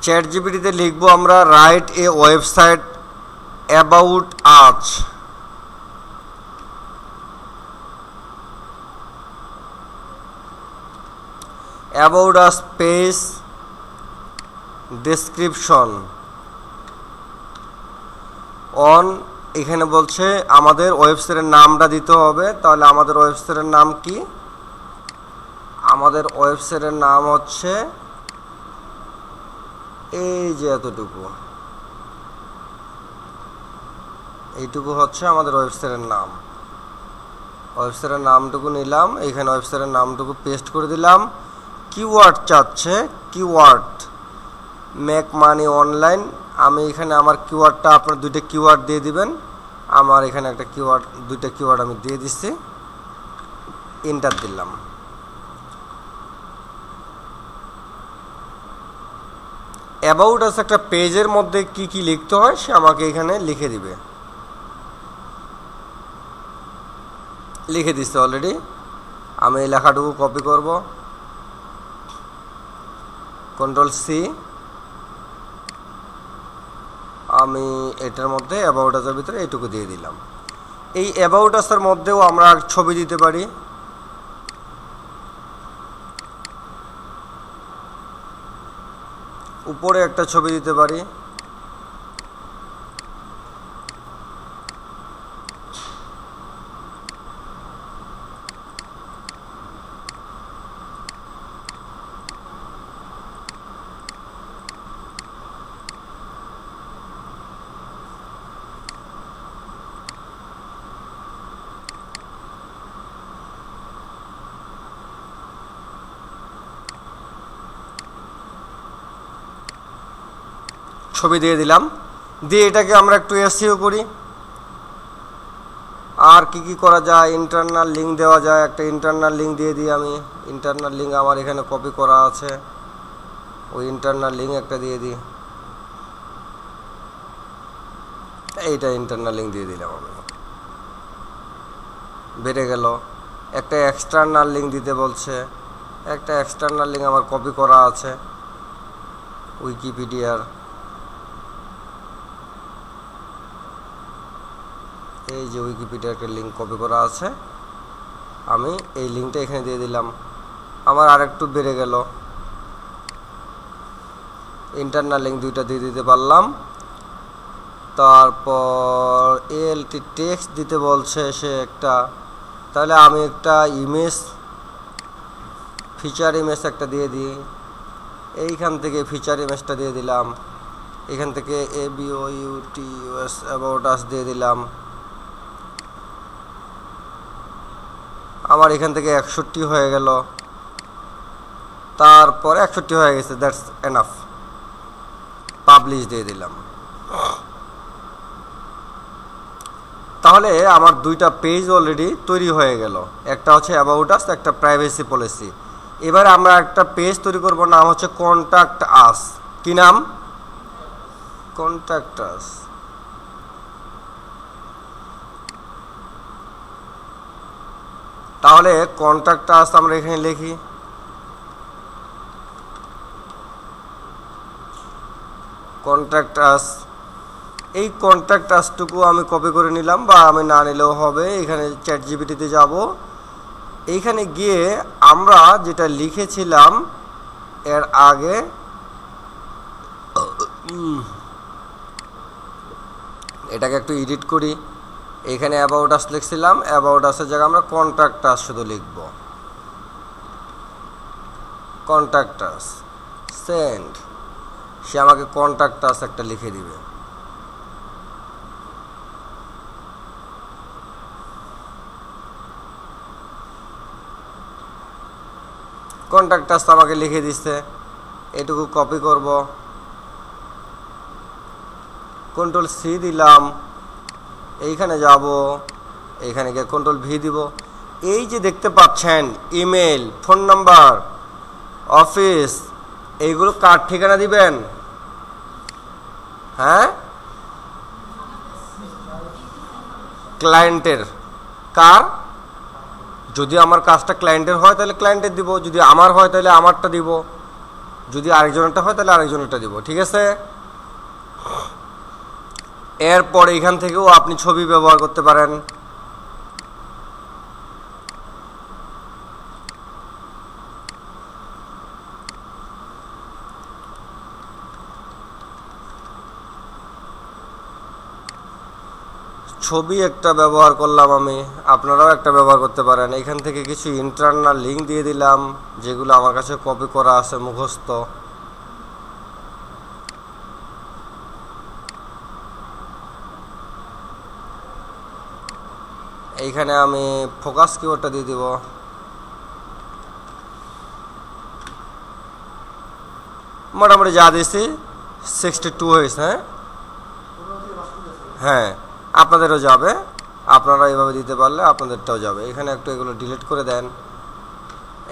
চ্যাট জিপিটিতে লিখবো আমরা রাইট এ ওয়েবসাইট অ্যাবাউট আজ। About us page description on, এখানে বলছে আমাদের ওয়েবসাইটের নামটা দিতে হবে। তাহলে আমাদের ওয়েবসাইটের নাম কি? আমাদের ওয়েবসাইটের নাম হচ্ছে এই যে এতটুকু, এইটুকু হচ্ছে আমাদের ওয়েবসাইটের নাম। ওয়েবসাইটের নামটুকু নিলাম, এইখানে ওয়েবসাইটের নামটুকু পেস্ট করে দিলাম। কিওয়ার্ড চাচ্ছে, কিওয়ার্ড মেক মানি অনলাইন। আমি এখানে আমার কিওয়ার্ডটা, আপনার দুইটা কিওয়ার্ড দিয়ে দিবেন। আমার এখানে একটা কিওয়ার্ড, দুইটা কিওয়ার্ড আমি দিয়ে দিচ্ছি, এন্টার দিলাম। অ্যাবাউট আস একটা পেজের মধ্যে কি কি লিখতে হয় সে আমাকে এখানে লিখে দিবে, লিখে দিচ্ছে অলরেডি। আমি এই লেখাটুকু কপি করব, কন্ট্রোল সি। আমি এটার মধ্যে অ্যাবাউট আসের ভিতরে এইটুকু দিয়ে দিলাম। এই অ্যাবাউট আসের মধ্যেও আমরা ছবি দিতে পারি। উপরে একটা ছবি দিতে পারি, ছবি দিয়ে দিলাম। দিয়ে এটাকে আমরা একটু এসইও করি। আর কি কি করা যায়? ইন্টারনাল লিঙ্ক দেওয়া যায়, একটা ইন্টারনাল লিঙ্ক দিয়ে দিই আমি। ইন্টারনাল লিঙ্ক আমার এখানে কপি করা আছে, ওই ইন্টারনাল লিঙ্ক একটা দিয়ে দিই। এইটা ইন্টারনাল লিঙ্ক দিয়ে দিলাম আমি, বেড়ে গেল। একটা এক্সটার্নাল লিঙ্ক দিতে বলছে, একটা এক্সটার্নাল লিঙ্ক আমার কপি করা আছে উইকিপিডিয়ার। এই যে উইকিপিডিয়ার একটা লিঙ্ক কপি করা আছে, আমি এই লিঙ্কটা এখানে দিয়ে দিলাম। আমার আরেকটু বেড়ে গেল, ইন্টারনাল লিঙ্ক দুইটা দিয়ে দিতে পারলাম। তারপর এএলটি টেক্সট দিতে বলছে সে একটা, তাহলে আমি একটা ইমেজ, ফিচার ইমেজ একটা দিয়ে দিই। এইখান থেকে ফিচার ইমেজটা দিয়ে দিলাম, এখান থেকে ABOUTUS অ্যাবাউট আস দিয়ে দিলাম। আমার এখান থেকে 61 হয়ে গেল, তারপর 61 হয়ে গেছে, দ্যাটস এনাফ। পাবলিশ দিয়ে দিলাম। তাহলে আমার দুইটা পেজ অলরেডি তৈরি হয়ে গেল, একটা হচ্ছে অ্যাবাউট আস, একটা প্রাইভেসি পলিসি। এবার আমরা একটা পেজ তৈরি করব, নাম হচ্ছে কন্ট্যাক্ট আস। কি নাম? Contact us. তাহলে কন্ট্যাক্ট আস আমরা এখানে লিখি, কন্ট্যাক্ট আস। এই কন্ট্যাক্ট আসটুকু আমি কপি করে নিলাম, বা আমি না নিলেও হবে। এখানে চ্যাট জিপিটিতে যাব, এইখানে গিয়ে আমরা যেটা লিখেছিলাম এর আগে, এটাকে একটু এডিট করি। এখানে অ্যাবাউট আস লিখছিলাম, অ্যাবাউট আসের জায়গায় আমরা কন্ট্যাক্ট আস শুধু লিখব, কন্ট্যাক্ট আস। সেন্ড, সে আমাকে কন্ট্যাক্ট আস একটা লিখে দিবে। কন্ট্যাক্ট আস আমাকে লিখে দিচ্ছে। এটুকু কপি করব, কন্ট্রোল সি দিলাম, এইখানে যাব, এইখানে গিয়ে কন্ট্রোল ভি দিব। এই যে দেখতে পাচ্ছেন ইমেল, ফোন নাম্বার, অফিস, এইগুলো কার ঠিকানা দিবেন? হ্যাঁ, ক্লায়েন্টের। কার? যদি আমার কাজটা ক্লায়েন্টের হয় তাহলে ক্লায়েন্টের দিব, যদি আমার হয় তাহলে আমারটা দিব, যদি আরেকজনেরটা হয় তাহলে আরেকজনেরটা দিব। ঠিক আছে? এরপর এখান থেকেও আপনি ছবি ব্যবহার করতে পারেন। ছবি একটা ব্যবহার করলাম আমি, আপনারাও একটা ব্যবহার করতে পারেন। এখান থেকে কিছু ইন্টারনাল লিঙ্ক দিয়ে দিলাম যেগুলো আমার কাছে কপি করা আছে মুখস্থ। এইখানে আমি ফোকাস কিওয়ার্ডটা দিয়ে দিব। মোটামুটি যা দিয়েছি 62 হয়েছে। হ্যাঁ, আপনাদেরও যাবে, আপনারা এইভাবে দিতে পারলে আপনাদেরটাও যাবে। এখানে একটু এগুলো ডিলিট করে দেন,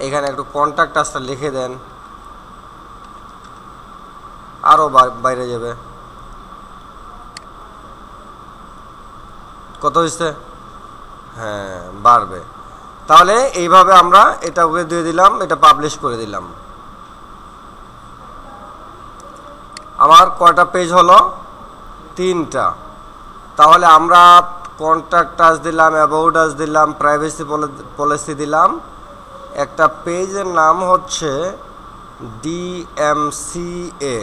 এখানে একটু কন্ট্যাক্ট আসটা লিখে দেন, আরও বাইরে যাবে। কত হয়েছে? হ্যাঁ, বাড়বে। তাহলে এইভাবে আমরা এটা ওকে দিয়ে দিলাম, এটা পাবলিশ করে দিলাম। আমার কয়টা পেজ হলো? 3টা। তাহলে আমরা কন্ট্যাক্ট আস দিলাম, অ্যাবাউট আস দিলাম, প্রাইভেসি পলিসি দিলাম। একটা পেজের নাম হচ্ছে DMCA।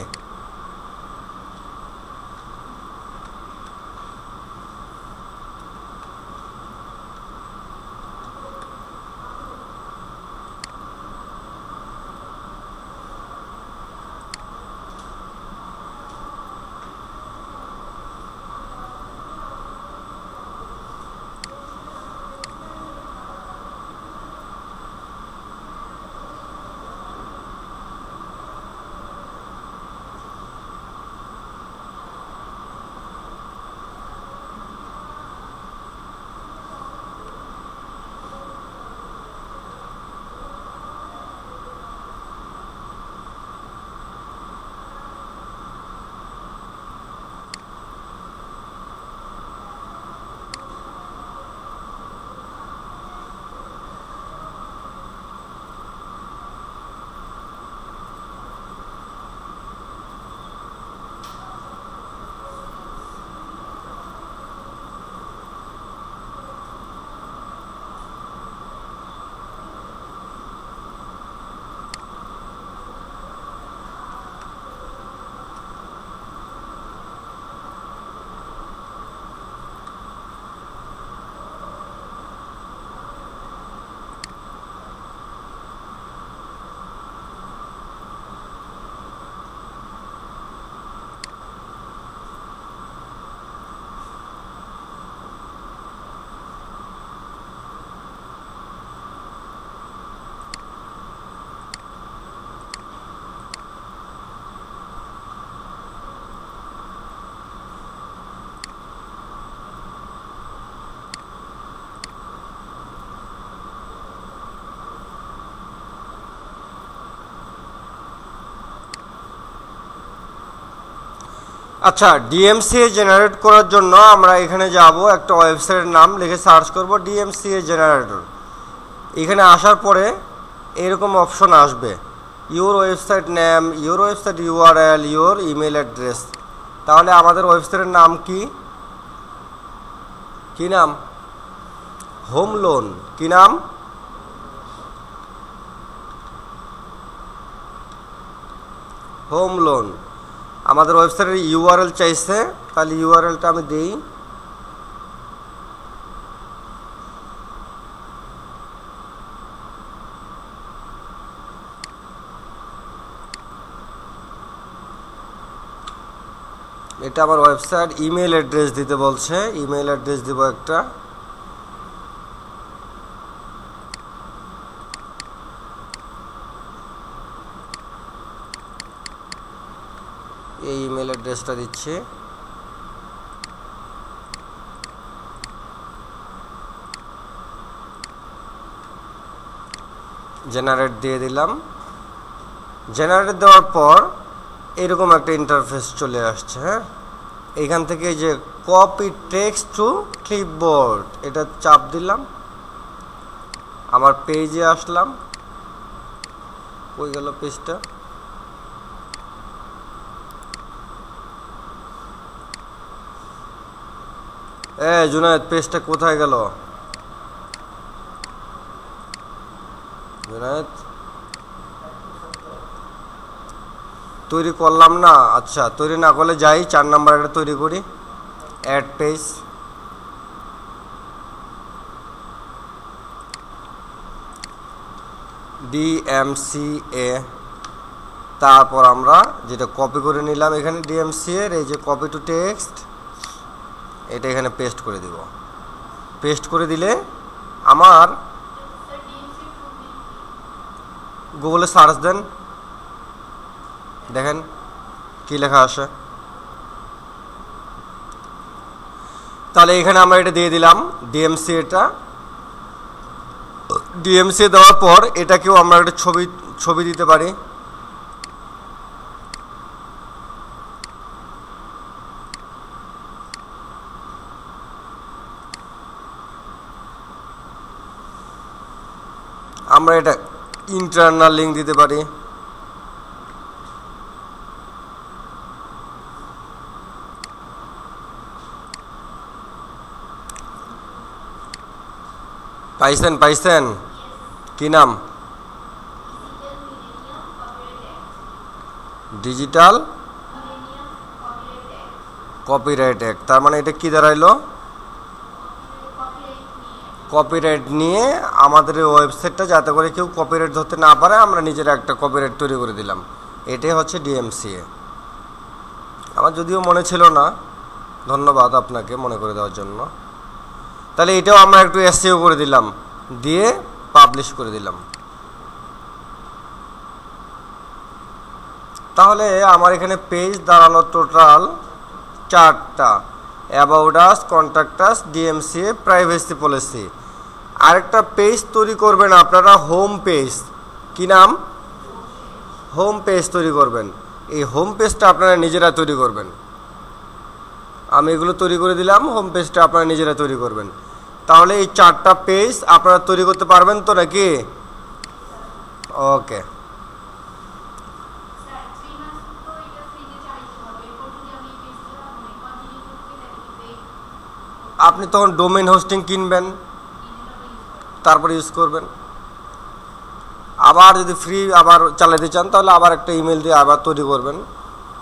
আচ্ছা, DMCA জেনারেট করার জন্য আমরা এখানে যাব, একটা ওয়েবসাইটের নাম লিখে সার্চ করব DMCA জেনারেটর। এখানে আসার পরে এরকম অপশন আসবে, your website name, your website URL, your email address. তাহলে আমাদের ওয়েবসাইটের নাম কি? কি নাম? Home loan. কি নাম? Home loan. আমাদের ওয়েবসাইটের URL চাইছে, তাহলে URLটা আমি দিই। এটা আমার ওয়েবসাইট। ইমেল অ্যাড্রেস দিতে বলছে, ইমেল অ্যাড্রেস দিব একটা। এই ইমেল অ্যাড্রেসটা দিচ্ছি। জেনারেট দিয়ে দিলাম। জেনারেট দেওয়ার পর এরকম একটা ইন্টারফেস চলে আসছে। হ্যাঁ, এইখান থেকে যে কপি টেক্সট টু ক্লিপবোর্ড এটা চাপ দিলাম, আমার পেজে আসলাম। কই গেল পেজটা? জুনায়েদ, পেজটা কোথায় গেল? জুনায়েদ, তৈরি করলাম না। আচ্ছা, তৈরি না করলে যাই 4 নাম্বার একটা তৈরি করি, অ্যাড পেজ। DMCA, তারপর আমরা যেটা কপি করে নিলাম এখানে DMCA এর এই যে কপি টু টেক্সট, এটা এখানে পেস্ট করে দিব। পেস্ট করে দিলে আমার গুগলে সার্চ দেন, দেখেন কি লেখা আসে। তাহলে এখানে আমরা এটা দিয়ে দিলাম DMCA। এটা DMCA দেওয়ার পর এটাকেও আমরা একটা ছবি দিতে পারি। আমরা এটা ইন্টারনাল লিঙ্ক দিতে পারি। পাইছেন কি নাম? Digital copyright act. তার মানে এটা কি দাঁড়াইলো? কপিরাইট নিয়ে আমাদের ওয়েবসাইটটা যাতে করে কেউ কপিরাইট ধরতে না পারে আমরা নিজেরা একটা কপিরাইট তৈরি করে দিলাম। এটাই হচ্ছে DMCA। আমার যদিও মনে ছিল না, ধন্যবাদ আপনাকে মনে করে দেওয়ার জন্য। তাহলে এটাও আমরা একটু SEO করে দিলাম, দিয়ে পাবলিশ করে দিলাম। তাহলে আমার এখানে পেজ দাঁড়ালো টোটাল 4টা: about us, contact us, DMCA, privacy policy. আরেকটা পেজ তৈরি করবেন আপনারা, হোম পেজ। কি নাম? হোম পেজ তৈরি করবেন। এই হোম পেজটা আপনারা নিজেরা তৈরি করবেন। আমি এগুলো তৈরি করে দিলাম, হোম পেজটা আপনারা নিজেরা তৈরি করবেন। তাহলে এই 4টা পেজ আপনারা তৈরি করতে পারবেন তো নাকি? ওকে। আপনি তখন ডোমেইন হোস্টিং কিনবেন, তারপর ইউজ করবেন। আবার যদি ফ্রি আবার চালাতে চান তাহলে আবার একটা ইমেল দিয়ে আবার তৈরি করবেন,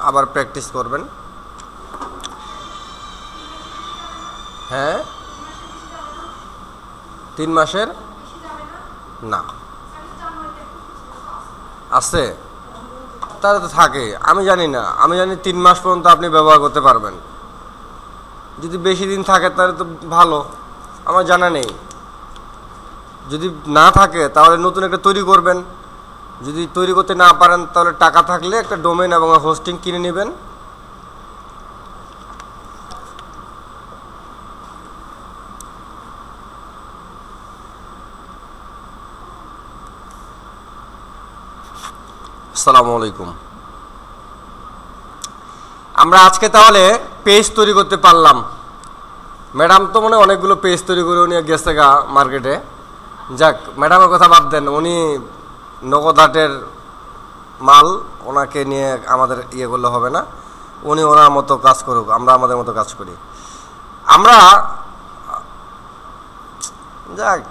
আবার প্র্যাকটিস করবেন। হ্যাঁ, 3 মাসের না আছে, তাহলে তো থাকে। আমি জানি না, আমি জানি 3 মাস পর্যন্ত আপনি ব্যবহার করতে পারবেন। যদি বেশি দিন থাকে তাহলে তো ভালো, আমার জানা নেই। যদি না থাকে তাহলে নতুন একটা তৈরি করবেন। যদি তৈরি করতে না পারেন তাহলে টাকা থাকলে একটা ডোমেইন এবং হোস্টিং কিনে নেবেন। আসসালামু আলাইকুম। আমরা আজকে তাহলে পেজ তৈরি করতে পারলাম। ম্যাডাম তো মনে অনেকগুলো পেজ তৈরি করে উনি গেছে গা মার্কেটে। যাক, ম্যাডামের কথা বাদ দেন, উনি নগদহাটের মাল, ওনাকে নিয়ে আমাদের ইয়ে করলে হবে না। উনি ওনার মতো কাজ করুক, আমরা আমাদের মতো কাজ করি। আমরা যাক,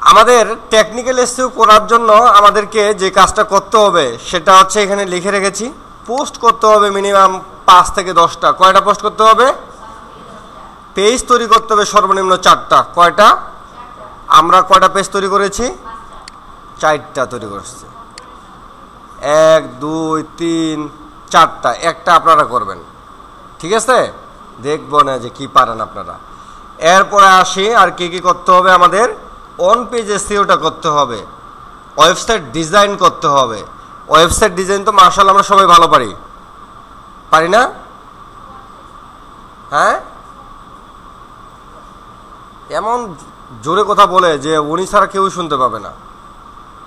আমাদের টেকনিক্যাল এসইও করার জন্য আমাদেরকে যে কাজটা করতে হবে সেটা হচ্ছে এখানে লিখে রেখেছি। পোস্ট করতে হবে মিনিমাম 5 থেকে 10টা। কয়টা পোস্ট করতে হবে? পেজ তৈরি করতে হবে সর্বনিম্ন 4টা। কয়টা? আমরা কয়টা পেজ তৈরি করেছি? 4টা তৈরি করছি। 1 2 3 4টা, একটা আপনারা করবেন, ঠিক আছে? দেখবো না যে কি পারেন আপনারা। এরপরে আসি আর কি কি করতে হবে আমাদের। অন পেজ এসইওটা করতে হবে, ওয়েবসাইট ডিজাইন করতে হবে। ওয়েবসাইট ডিজাইন তো মাশাআল্লাহ আমরা সবাই ভালো পারি, পারি না? হ্যাঁ, এমন জোরে কথা বলে যে উনি ছাড়া কেউ শুনতে পাবে না।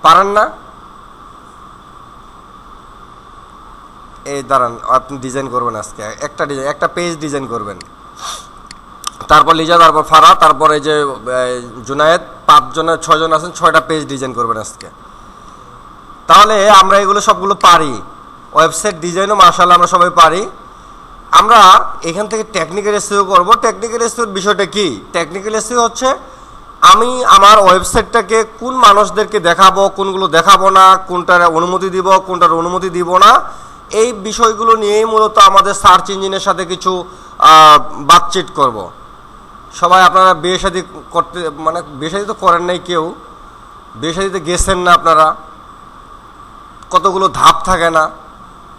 পারেন না? এই দাঁড়ান, আপনি ডিজাইন করবেন আজকে একটা পেজ ডিজাইন করবেন, তারপর লিজা, তারপর ফারা, তারপরে যে জুনায়েদ, 5 জনের 6 জন আছেন, 6টা পেজ ডিজাইন করবেন আজকে। তাহলে আমরা এগুলো সবগুলো পারি। ওয়েবসাইট ডিজাইনও মাশাআল্লাহ আমরা সবাই পারি। আমরা এখান থেকে টেকনিক্যাল এসইও করব। টেকনিক্যাল এসইওর বিষয়টা কি? টেকনিক্যাল এসইও হচ্ছে আমি আমার ওয়েবসাইটটাকে কোন মানুষদেরকে দেখাবো, কোনগুলো দেখাবো না, কোনটার অনুমতি দিব, কোনটার অনুমতি দিব না, এই বিষয়গুলো নিয়েই মূলত আমাদের সার্চ ইঞ্জিনের সাথে কিছু বাতচিত করব। সবাই আপনারা বিয়ে শাদী করতে, মানে বিয়ে শাদী তো করেন নাই কেউ, বিয়ে শাদীতে গেছেন না আপনারা, কতগুলো ধাপ থাকে না,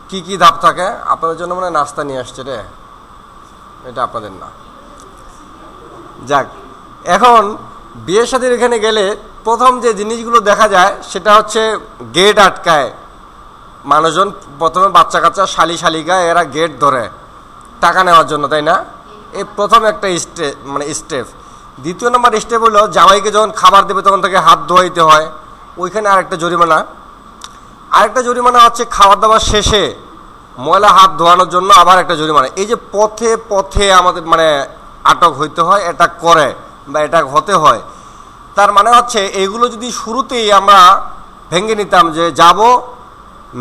কি কি ধাপ থাকে? আপনাদের জন্য মানে নাস্তা নিয়ে আসছে রে, এটা আপনাদের না। যাক, এখন বিয়ে শাদীর এখানে গেলে প্রথম যে জিনিসগুলো দেখা যায় সেটা হচ্ছে গেট আটকায় মানুষজন। প্রথমে বাচ্চা কাচ্চা, শালিকা এরা গেট ধরে টাকা নেওয়ার জন্য, তাই না? এই প্রথম একটা স্টেপ। দ্বিতীয় নম্বর স্টেপ হলো জামাইকে যখন খাবার দেবে তখন তাকে হাত ধোয়াইতে হয়, ওইখানে আরেকটা জরিমানা হচ্ছে খাবার দাবার শেষে ময়লা হাত ধোয়ানোর জন্য আবার একটা জরিমানা। এই যে পথে পথে আমাদের মানে আটক হইতে হয়, এটা করে বা এটা হতে হয়। তার মানে হচ্ছে এইগুলো যদি শুরুতেই আমরা ভেঙে নিতাম যে যাব,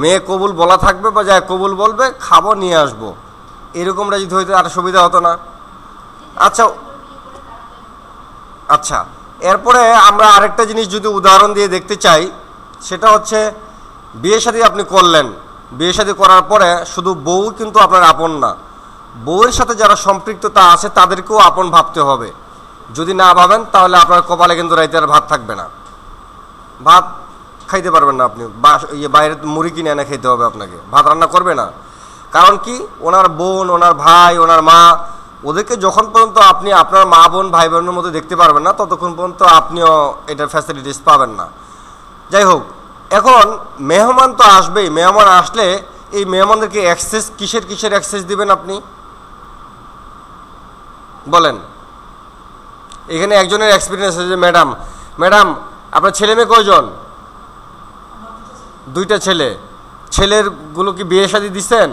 মেয়ে কবুল বলা থাকবে বা যায় কবুল বলবে, খাবো নিয়ে আসবো, এরকমটা যদি হইতো আর সুবিধা হতো না? আচ্ছা, এরপরে আমরা আরেকটা জিনিস যদি উদাহরণ দিয়ে দেখতে চাই, সেটা হচ্ছে বিয়ে শাদী আপনি করলেন, বিয়ে শাদী করার পরে শুধু বউ কিন্তু আপনার আপন না, বউয়ের সাথে যারা সম্পৃক্ততা আছে তাদেরকেও আপন ভাবতে হবে। যদি না ভাবেন তাহলে আপনার কপালে কিন্তু রাইতে আর ভাত থাকবে না, ভাত খাইতে পারবেন না আপনি, বাইরে মুড়ি কিনে এনে খেতে হবে আপনাকে, ভাত রান্না করবে না। কারণ কি, ওনার বোন, ওনার ভাই, ওনার মা, ওদেরকে যখন পর্যন্ত আপনি আপনার মা বোন ভাই বোনের মধ্যে দেখতে পারবেন না ততক্ষণ পর্যন্ত আপনিও এটার ফ্যাসিলিটিস পাবেন না। যাই হোক, এখন মেহমান তো আসবেই, মেহমান আসলে এই মেহমানদেরকে অ্যাক্সেস কিসের অ্যাক্সেস দিবেন আপনি বলেন? এখানে একজনের এক্সপিরিয়েন্স আছে যে ম্যাডাম আপনার ছেলে মেয়ে কয়জন? 2টা ছেলে। ছেলেরগুলো কি বিয়ে শাদী দিচ্ছেন?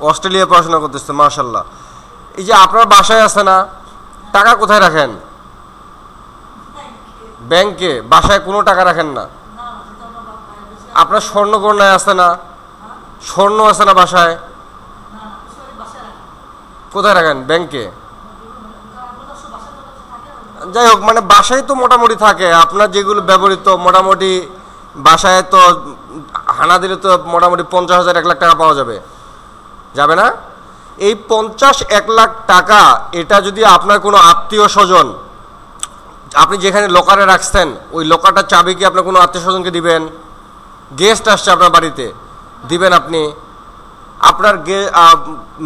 অস্ট্রেলিয়া পড়াশোনা করতেছে, মাশাআল্লাহ। এই যে আপনার বাসায় আছে না, টাকা কোথায় রাখেন? ব্যাংকে। বাসায় কোনো টাকা রাখেন না? আপনার স্বর্ণ গয়নায় আছে না? স্বর্ণ আছে না বাসায়? কোথায় রাখেন? ব্যাংকে। যাই হোক, মানে বাসায় তো মোটামুটি থাকে, আপনার যেগুলো ব্যবহৃত মোটামুটি বাসায় তো হানা দিলে তো মোটামুটি 50,000 1 লাখ টাকা পাওয়া যাবে না? এই 50-1 লাখ টাকা, এটা যদি আপনার কোনো আত্মীয় স্বজন, আপনি যেখানে লকারে রাখছেন ওই লকারটার চাবি কি আপনার কোনো আত্মীয় স্বজনকে দিবেন? গেস্ট আসছে আপনার বাড়িতে, দিবেন আপনি? আপনার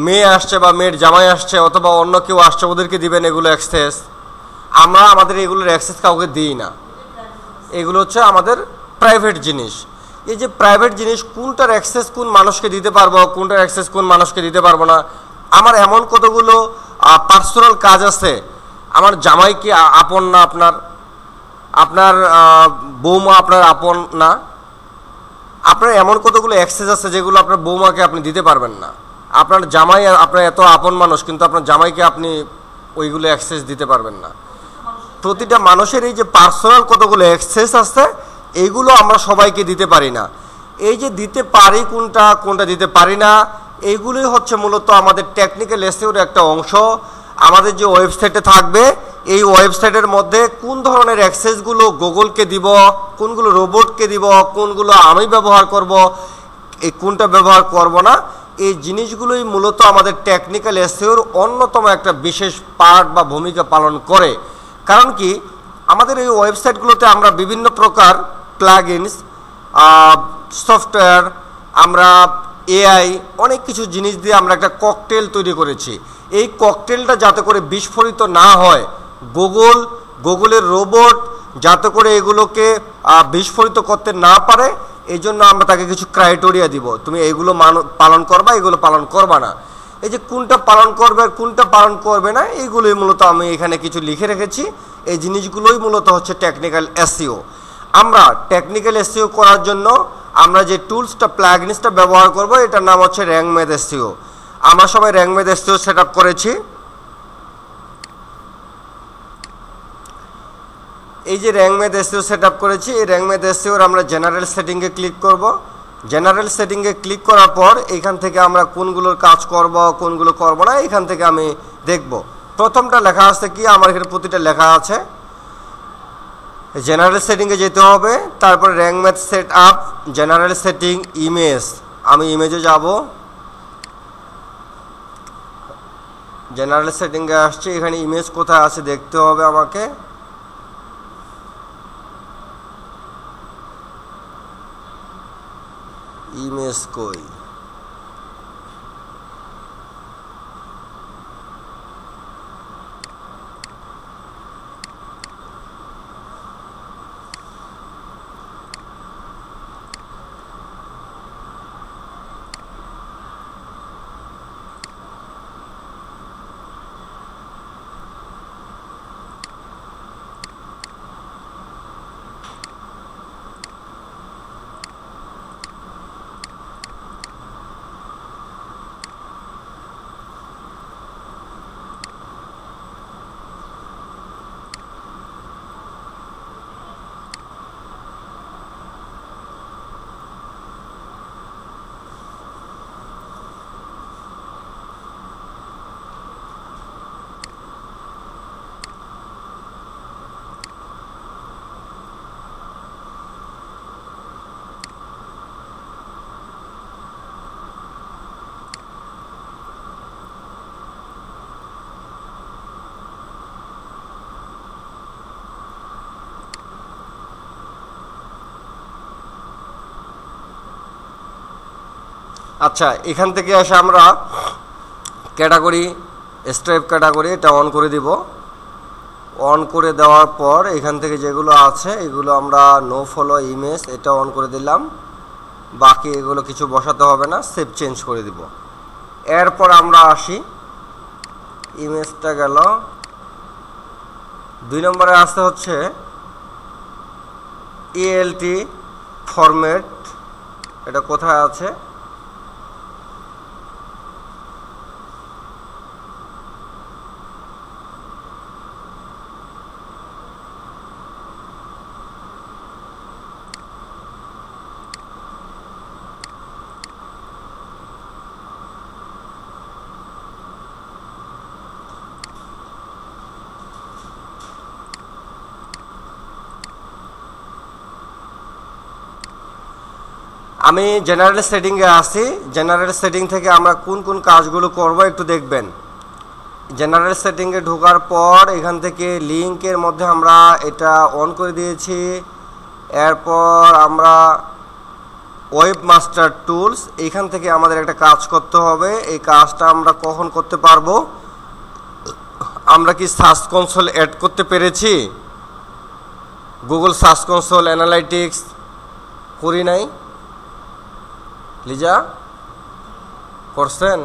মেয়ে আসছে বা মেয়ের জামাই আসছে অথবা অন্য কেউ আসছে, ওদেরকে দিবেন এগুলো অ্যাক্সেস? আমরা আমাদের এগুলোর অ্যাক্সেস কাউকে দিই না। এগুলো হচ্ছে আমাদের প্রাইভেট জিনিস। এই যে প্রাইভেট জিনিস, কোনটার অ্যাক্সেস কোন মানুষকে দিতে পারবো, কোনটার অ্যাক্সেস কোন মানুষকে দিতে পারবো না, আমার এমন কতগুলো পার্সোনাল কাজ আছে। আমার জামাই কি আপন না আপনার বৌমা আপনার আপন না? আপনার এমন কতগুলো অ্যাক্সেস আছে যেগুলো আপনার বৌমাকে আপনি দিতে পারবেন না। আপনার জামাই, আপনার এত আপন মানুষ, কিন্তু আপনার জামাইকে আপনি ওইগুলো অ্যাক্সেস দিতে পারবেন না। প্রতিটা মানুষের এই যে পার্সোনাল কতগুলো অ্যাক্সেস আছে, এইগুলো আমরা সবাইকে দিতে পারি না। এই যে দিতে পারি কোনটা দিতে পারি না, এইগুলোই হচ্ছে মূলত আমাদের টেকনিক্যাল এসইওর একটা অংশ। আমাদের যে ওয়েবসাইটে থাকবে, এই ওয়েবসাইটের মধ্যে কোন ধরনের অ্যাক্সেসগুলো গুগলকে দিব, কোনগুলো রোবটকে দিব, কোনগুলো আমি ব্যবহার করব, এই কোনটা ব্যবহার করব না, এই জিনিসগুলোই মূলত আমাদের টেকনিক্যাল এসইওর অন্যতম একটা বিশেষ পার্ট বা ভূমিকা পালন করে। কারণ কি, আমাদের এই ওয়েবসাইটগুলোতে আমরা বিভিন্ন প্রকার প্লাগইনস, সফটওয়্যার, আমরা এআই, অনেক কিছু জিনিস দিয়ে আমরা একটা ককটেল তৈরি করেছি। এই ককটেলটা যাতে করে বিস্ফোরিত না হয়, গুগলের রোবট যাতে করে এগুলোকে বিস্ফোরিত করতে না পারে, এই জন্য আমরা তাকে কিছু ক্রাইটেরিয়া দিব, তুমি এইগুলো পালন করবা, এগুলো পালন করবা না। এই যে কোনটা পালন করবে আর কোনটা পালন করবে না, এইগুলোই মূলত আমি এখানে কিছু লিখে রেখেছি। এই জিনিসগুলোই মূলত হচ্ছে টেকনিক্যাল এসইও। আমরা টেকনিক্যাল এসইও করার জন্য আমরা যে টুলসটা প্লাগইনসটা ব্যবহার করব, এটার নাম হচ্ছে র্যাঙ্কম্যাথ এসইও। আমরা সবাই র্যাঙ্কম্যাথ এসইও সেট আপ করেছি। এই যে র্যাঙ্কম্যাথ এসইও সেট আপ করেছি, এই র্যাঙ্কম্যাথ এসইওর আমরা জেনারেল সেটিংয়ে ক্লিক করব। জেনারেল সেটিংয়ে ক্লিক করার পর এখান থেকে আমরা কোনগুলোর কাজ করব, কোনগুলো করব না, এখান থেকে আমি দেখব। প্রথমটা লেখা আছে কি, আমার এখানে প্রতিটা লেখা আছে। জেনারেল সেটিংয়ে যেতে হবে, তারপর Rank Math set up, general setting, image. আমি ইমেজে যাব, জেনারেল সেটিংয়ে আসছে। এখানে ইমেজ কোথায় আছে দেখতে হবে আমাকে। ইমেজ কই? আচ্ছা, এখান থেকে এসে আমরা ক্যাটাগরি, স্ট্রাইপ ক্যাটাগরি, এটা অন করে দিব। অন করে দেওয়ার পর এখান থেকে যেগুলো আছে এগুলো আমরা নো ফলো ইমেজ, এটা অন করে দিলাম। বাকি এগুলো কিছু বসাতে হবে না, সেভ চেঞ্জ করে দিব। এরপর আমরা আসি, ইমেজটা গেল। 2 নম্বরে আসতে হচ্ছে ELT ফরম্যাট, এটা কোথায় আছে? আমি জেনারেল সেটিংয়ে আসি। জেনারেল সেটিং থেকে আমরা কোন কোন কাজগুলো করব একটু দেখবেন। জেনারেল সেটিংয়ে ঢোকার পর এখান থেকে লিঙ্কের মধ্যে আমরা এটা অন করে দিয়েছি। এরপর আমরা ওয়েব মাস্টার টুলস, এখান থেকে আমাদের একটা কাজ করতে হবে। এই কাজটা আমরা কখন করতে পারবো? আমরা কি সার্চ কনসোল অ্যাড করতে পেরেছি? গুগল সার্চ কনসোল অ্যানালাইটিক্স করি নাই? লিজা করছেন?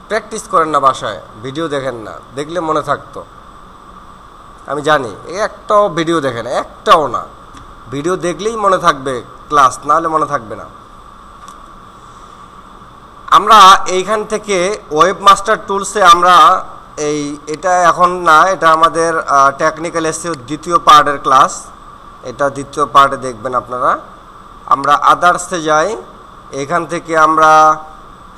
প্র্যাকটিস করেন না, বাসায় ভিডিও দেখেন না, দেখলে মনে থাকতো। আমি জানি একটাও ভিডিও দেখেন, একটাও না। ভিডিও দেখলেই মনে থাকবে ক্লাস, নাহলে মনে থাকবে না। আমরা এইখান থেকে ওয়েব মাস্টার টুলসে আমরা এটা এখন না, এটা আমাদের টেকনিক্যাল এসইও দ্বিতীয় পার্টের ক্লাস, এটা দ্বিতীয় পার্টে দেখবেন আপনারা। আমরা আদার্সে যাই, এখান থেকে আমরা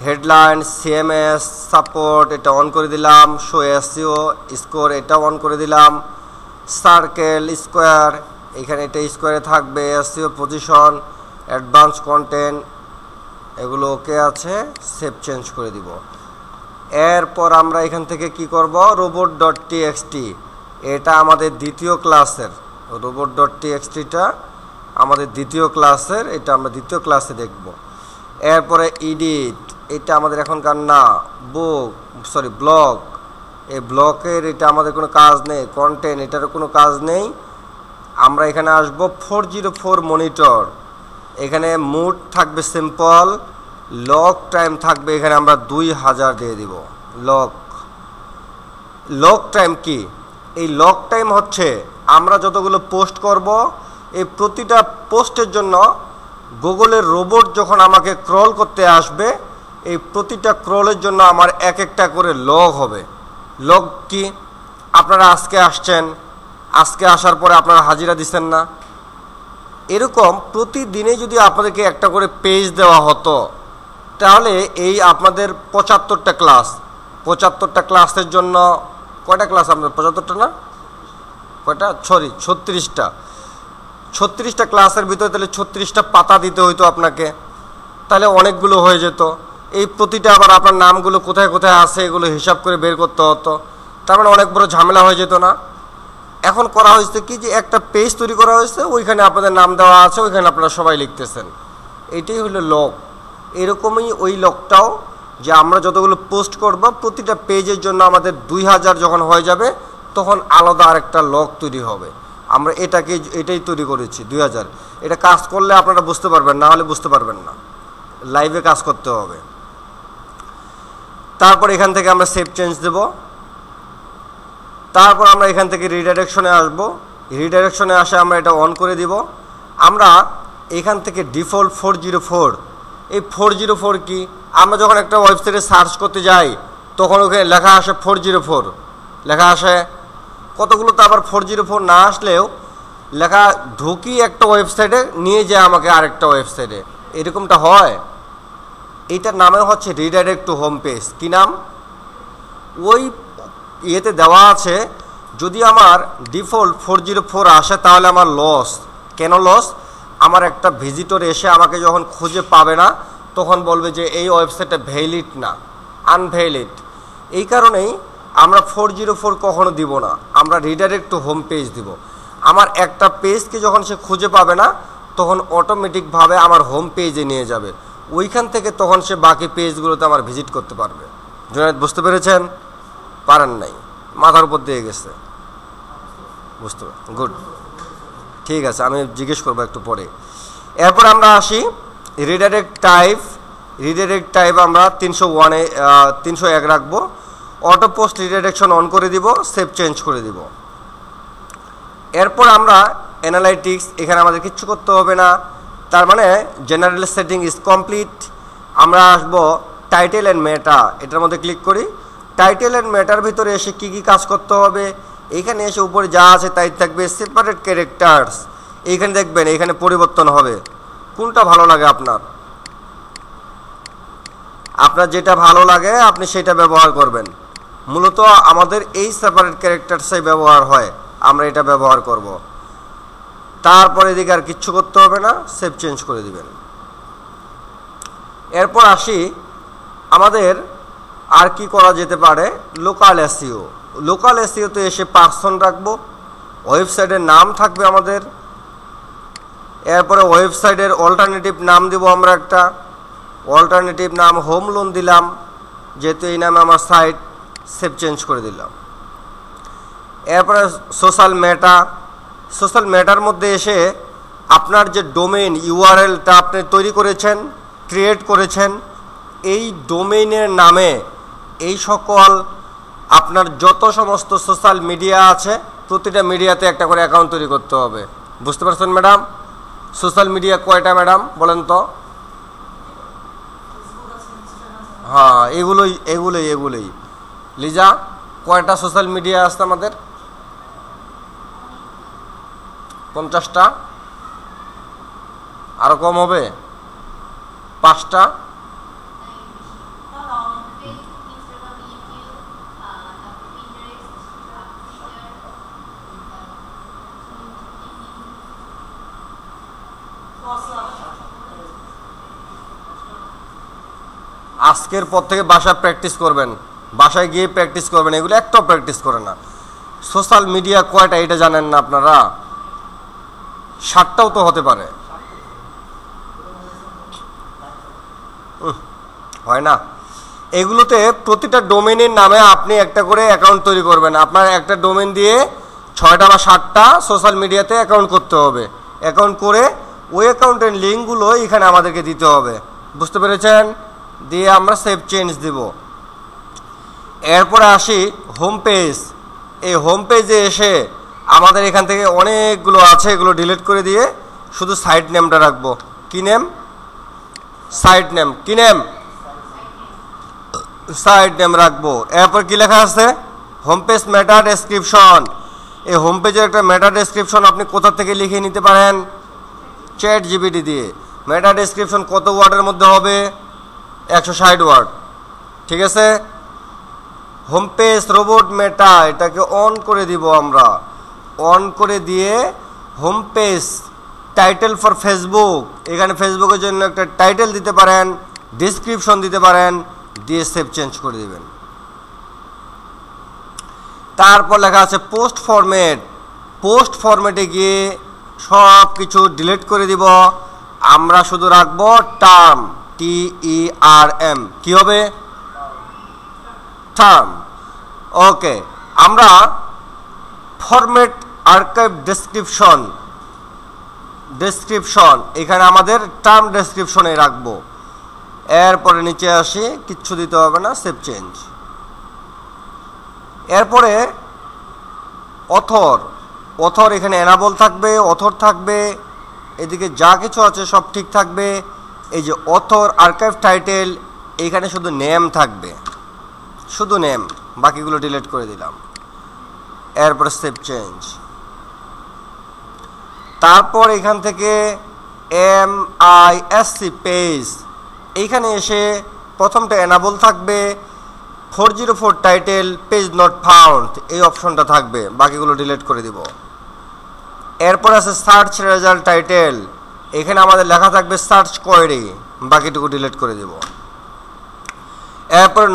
হেডলাইন, CMS, সাপোর্ট এটা অন করে দিলাম। শো এসইও স্কোর এটা অন করে দিলাম। সার্কেল, স্কোয়ার, এখানে এটা স্কোয়ারে থাকবে। এসইও পজিশন, অ্যাডভান্স কন্টেন্ট, এগুলো ওকে আছে, সেভ চেঞ্জ করে দিব। এরপর আমরা এখান থেকে কি করব? robot.txt, এটা আমাদের দ্বিতীয় ক্লাসের। robot.txtটা আমাদের দ্বিতীয় ক্লাসের, এটা আমরা দ্বিতীয় ক্লাসে দেখব। এরপরে এডিট, এটা আমাদের এখনকার না। ব্লক, এই ব্লকের এটা আমাদের কোনো কাজ নেই। কন্টেন্ট, এটারও কোনো কাজ নেই। আমরা এখানে আসব 404 মনিটর। এখানে মুড থাকবে সিম্পল, লক টাইম থাকবে এখানে আমরা 2000 দিয়ে দিব। লক টাইম কি? এই লক টাইম হচ্ছে আমরা যতগুলো পোস্ট করব এই প্রতিটা পোস্টের জন্য গুগলের রোবট যখন আমাকে ক্রল করতে আসবে এই প্রতিটা ক্রলের জন্য আমার এক একটা করে লগ হবে। লগ কি? আপনারা আজকে আসছেন, আজকে আসার পরে আপনারা হাজিরা দিচ্ছেন না, এরকম প্রতিদিনে যদি আপনাদেরকে একটা করে পেজ দেওয়া হতো তাহলে এই আপনাদের 75টা ক্লাস, 75টা ক্লাসের জন্য কয়টা ক্লাস আপনাদের? 75টা না, কয়টা? সরি 36টা ক্লাসের ভিতরে তাহলে 36টা পাতা দিতে হইতো আপনাকে, তাহলে অনেকগুলো হয়ে যেত। এই প্রতিটা আবার আপনার নামগুলো কোথায় কোথায় আছে এগুলো হিসাব করে বের করতে হতো, তার মানে অনেক বড় ঝামেলা হয়ে যেত না? এখন করা হয়েছে কি যে একটা পেজ তৈরি করা হয়েছে, ওইখানে আপনাদের নাম দেওয়া আছে, ওইখানে আপনারা সবাই লিখতেছেন, এইটাই হলো লগ। এরকমই ওই লগটাও যে আমরা যতগুলো পোস্ট করব প্রতিটা পেজের জন্য আমাদের 2000 যখন হয়ে যাবে তখন আলাদা আরেকটা লগ তৈরি হবে। আমরা এটাই তৈরি করেছি 2000। এটা কাজ করলে আপনারা বুঝতে পারবেন, না হলে বুঝতে পারবেন না, লাইভে কাজ করতে হবে। তারপর এখান থেকে আমরা সেভ চেঞ্জ দেব। তারপর আমরা এখান থেকে রিডাইরেকশনে আসব। রিডাইরেকশনে আসে আমরা এটা অন করে দিব। আমরা এখান থেকে ডিফল্ট 404, এই 404 কি? আমরা যখন একটা ওয়েবসাইটে সার্চ করতে যাই তখন ওখানে লেখা আসে 404 লেখা আসে, কতগুলো তো আবার 404 না আসলেও লেখা ঢুকি একটা ওয়েবসাইটে নিয়ে যায় আমাকে আরেকটা ওয়েবসাইটে, এরকমটা হয়। এইটার নামে হচ্ছে রিডাইরেক্ট টু হোম পেজ। কী নাম? ওই ইয়েতে দেওয়া আছে যদি আমার ডিফল্ট 404 আসে তাহলে আমার লস। কেন লস? আমার একটা ভিজিটর এসে আমাকে যখন খুঁজে পাবে না তখন বলবে যে এই ওয়েবসাইটটা ভ্যালিড না, আনভ্যালিড। এই কারণেই আমরা 404 কখনো দিব না, আমরা রিডাইরেক্ট টু হোম পেজ দিব। আমার একটা পেজকে যখন সে খুঁজে পাবে না তখন অটোমেটিকভাবে আমার হোম পেজে নিয়ে যাবে, ওইখান থেকে তখন সে বাকি পেজগুলোতে আমার ভিজিট করতে পারবে। জুনায়েদ বুঝতে পেরেছেন? পারেন নাই, মাথার উপর দিয়ে গেছে। বুঝতে গুড, ঠিক আছে, আমি জিজ্ঞেস করবো একটু পরে। এরপর আমরা আসি রিডাইরেক্ট টাইপ। রিডাইরেক্ট টাইপ আমরা 301 রাখবো। অটো পোস্ট রিডাইরেকশন অন করে দিব, সেভ চেঞ্জ করে দিব। এরপর আমরা অ্যানালাইটিক্স, এখানে আমাদের কিচ্ছু করতে হবে না, তার মানে জেনারেল সেটিং ইজ কমপ্লিট। আমরা আসবো টাইটেল অ্যান্ড মেটা, এটার মধ্যে ক্লিক করি। টাইটেল অ্যান্ড মেটার ভিতরে এসে কি কি কাজ করতে হবে, এইখানে এসে উপরে যা আছে তাই থাকবে। সেপারেট ক্যারেক্টার্স, এইখানে দেখবেন এইখানে পরিবর্তন হবে। কোনটা ভালো লাগে আপনার? আপনার যেটা ভালো লাগে আপনি সেটা ব্যবহার করবেন। মূলত আমাদের এই সেপারেট ক্যারেক্টার্সই ব্যবহার হয়, আমরা এটা ব্যবহার করব। তারপরে এদিকে আর কিচ্ছু করতে হবে না, সেভ চেঞ্জ করে দিবেন। এরপর আসি আমাদের আর কি করা যেতে পারে। Local SEO. লোকাল এসইওতে এসে পার্সন রাখবো, ওয়েবসাইটের নাম থাকবে আমাদের। এরপরে ওয়েবসাইটের অল্টারনেটিভ নাম দিব আমরা একটা, অল্টারনেটিভ নাম হোম লোন দিলাম, যেহেতু এই নামে আমার সাইট, সেভ চেঞ্জ করে দিলাম। এরপরে সোশ্যাল মেটা। সোশ্যাল মেটার মধ্যে এসে আপনার যে ডোমেইন ইউআরএলটা আপনি তৈরি করেছেন, ক্রিয়েট করেছেন, এই ডোমেইনের নামে এই সকল আপনার যত সমস্ত সোশ্যাল মিডিয়া আছে প্রতিটা মিডিয়াতে একটা করে অ্যাকাউন্ট তৈরি করতে হবে। বুঝতে পারছেন ম্যাডাম? সোশ্যাল মিডিয়া কয়টা ম্যাডাম বলেন তো? হ্যাঁ, এগুলোই লিজা, কয়টা সোশ্যাল মিডিয়া আছে আমাদের? 50টা? আরো কম হবে? 5টা? আজকের পর থেকে বাসায় প্র্যাকটিস করবেন, বাসায় গিয়ে প্র্যাকটিস করবেন, এগুলো একটাও প্র্যাকটিস করে না। সোশ্যাল মিডিয়া কয়টা এটা জানেন না আপনারা? 7টাও তো হতে পারে, হয় না? এগুলোতে প্রতিটা ডোমেনের নামে আপনি একটা করে অ্যাকাউন্ট তৈরি করবেন। আপনার একটা ডোমেন দিয়ে 6টা বা 7টা সোশ্যাল মিডিয়াতে অ্যাকাউন্ট করতে হবে। অ্যাকাউন্ট করে ওই অ্যাকাউন্টের লিঙ্কগুলো এখানে আমাদেরকে দিতে হবে, বুঝতে পেরেছেন? দিয়ে আমরা সেভ চেঞ্জ দিব। এরপরে আসি হোম পেজ। এই হোম পেজে এসে আমাদের এখান থেকে অনেকগুলো আছে, এগুলো ডিলিট করে দিয়ে শুধু সাইট নেমটা রাখবো। কি নেম? Site name. কি নেম? সাইট নেম রাখবো। এরপর কি লেখা আছে? Home page meta description. এই হোম পেজের একটা মেটা ডেসক্রিপশন আপনি কোথা থেকে লিখে নিতে পারেন? চ্যাট জিপিটি দিয়ে। মেটা ডেসক্রিপশন কত ওয়ার্ডের মধ্যে হবে? 160 ওয়ার্ড। ঠিক আছে। হোম পেজ রোবট মেটা, এটাকে অন করে দিব আমরা। অন করে দিয়ে home page title for Facebook, এখানে ফেসবুকের জন্য একটা টাইটেল দিতে পারেন, ডিসক্রিপশন দিতে পারেন, দিয়ে সেভ চেঞ্জ করে দিবেন। তারপর লেখা আছে পোস্ট ফরম্যাট। পোস্ট ফরম্যাটে গিয়ে সব কিছু ডিলিট করে দিব, আমরা শুধু রাখবো টার্ম, TERM। কি হবে? টার্ম। ওকে, আমরা ফরম্যাট আর্কাইভ ডেসক্রিপশন, এখানে আমাদের টার্ম ডেসক্রিপশনে রাখবো। এরপরে নিচে আসি, কিচ্ছু দিতে হবে না, সেভ চেঞ্জ। এরপরে অথর এখানে এনাবল থাকবে, অথর থাকবে, এদিকে যা কিছু আছে সব ঠিক থাকবে। এই যে অথর আর্কাইভ টাইটেল, এখানে শুধু নেম থাকবে, শুধু নেম, বাকিগুলো ডিলিট করে দিলাম। এরপরে সেভ চেঞ্জ। তারপর এখান থেকে MISC পেজ, এইখানে এসে প্রথমটা এনাবল থাকবে, 404 টাইটেল পেজ নট ফাউন্ড, এই অপশনটা থাকবে, বাকিগুলো ডিলিট করে দিব। এরপর আছে সার্চ রেজাল্ট টাইটেল, এখানে আমাদের লেখা থাকবে সার্চ কোয়েরি, বাকিটুকু ডিলিট করে দিব। এরপর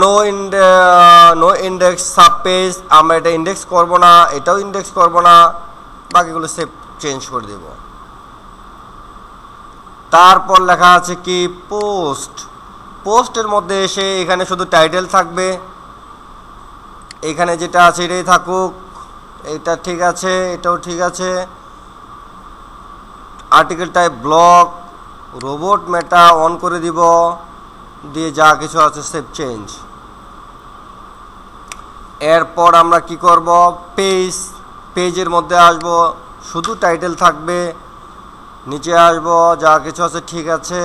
নো ইন্ডেক্স সাব পেজ, আমরা এটা ইন্ডেক্স করব না, এটাও ইন্ডেক্স করব না, বাকিগুলো সেভ চেঞ্জ করে দেব। তারপর লেখা আছে কি পোস্টের মধ্যে এসে এখানে শুধু টাইটেল থাকবে, এখানে যেটা আছে এটাই থাকুক, এটা ঠিক আছে, এটাও ঠিক আছে। Article type block, robot meta on করে দিব, দিয়ে যা কিছু আছে সেভ চেঞ্জ। এরপর আমরা কি করব? পেজের মধ্যে আসব, শুধু টাইটেল থাকবে, নিচে আসব, যা কিছু আছে ঠিক আছে।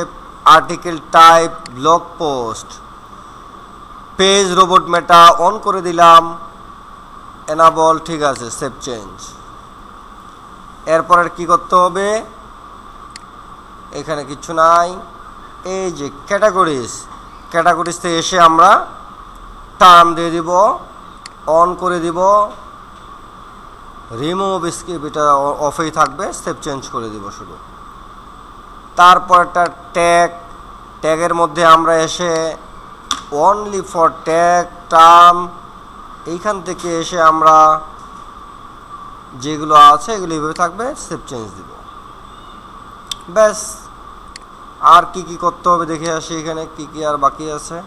Article type blog post, page robot meta on করে দিলাম, এনাবল, ঠিক আছে, সেভ চেঞ্জ। এরপর কি করতে হবে? এখানে কিছু নাই, এই যে ক্যাটাগরিজতে এসে আমরা টার্ম দিয়ে দিব, অন করে দিব, রিমুভ স্কিপ, এটা অফেই থাকবে, সেভ চেঞ্জ করে দিব শুধু। তারপর একটা ট্যাগের মধ্যে আমরা এসে অনলি ফর ট্যাগ টার্ম, এইখান থেকে এসে আমরা যেগুলো আছে এগুলো এইভাবে থাকবে, সেভ চেঞ্জ দিব। ব্যাস, আর কি কি করতে হবে দেখে আসি এখানে কি কি আর বাকি আছে।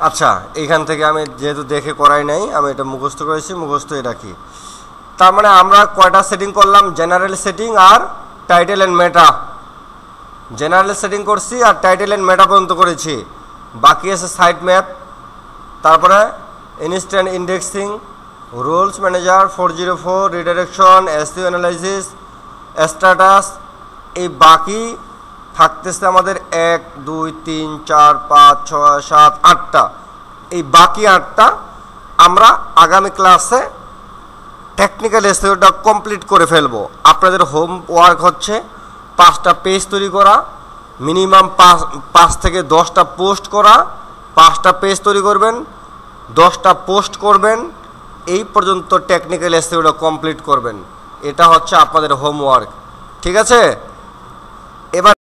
আচ্ছা, এইখান থেকে আমি যেহেতু দেখে করাই নাই, আমি এটা মুখস্থ করেছি, মুখস্থই রাখি। তার মানে আমরা কয়টা সেটিং করলাম? জেনারেল সেটিং আর title and meta. General setting করছি আর টাইটেল অ্যান্ড মেটা পর্যন্ত করেছি, বাকি আছে সাইট ম্যাপ, তারপরে instant indexing, rules manager, 404, redirection, SEO analysis, status. এই বাকি থাকতেছে আমাদের 1 2 3 4 5 6 7 8টা। এই বাকি 8টা আমরা আগামী ক্লাসে টেকনিক্যাল এসইওটা কমপ্লিট করে ফেলবো। আপনাদের হোমওয়ার্ক হচ্ছে 5টা পেজ তৈরি করা, মিনিমাম 5 থেকে 10টা পোস্ট করা, 5টা পেজ তৈরি করবেন, 10টা পোস্ট করবেন, এই পর্যন্ত টেকনিক্যাল এসইওটা কমপ্লিট করবেন। এটা হচ্ছে আপনাদের হোমওয়ার্ক, ঠিক আছে? এবার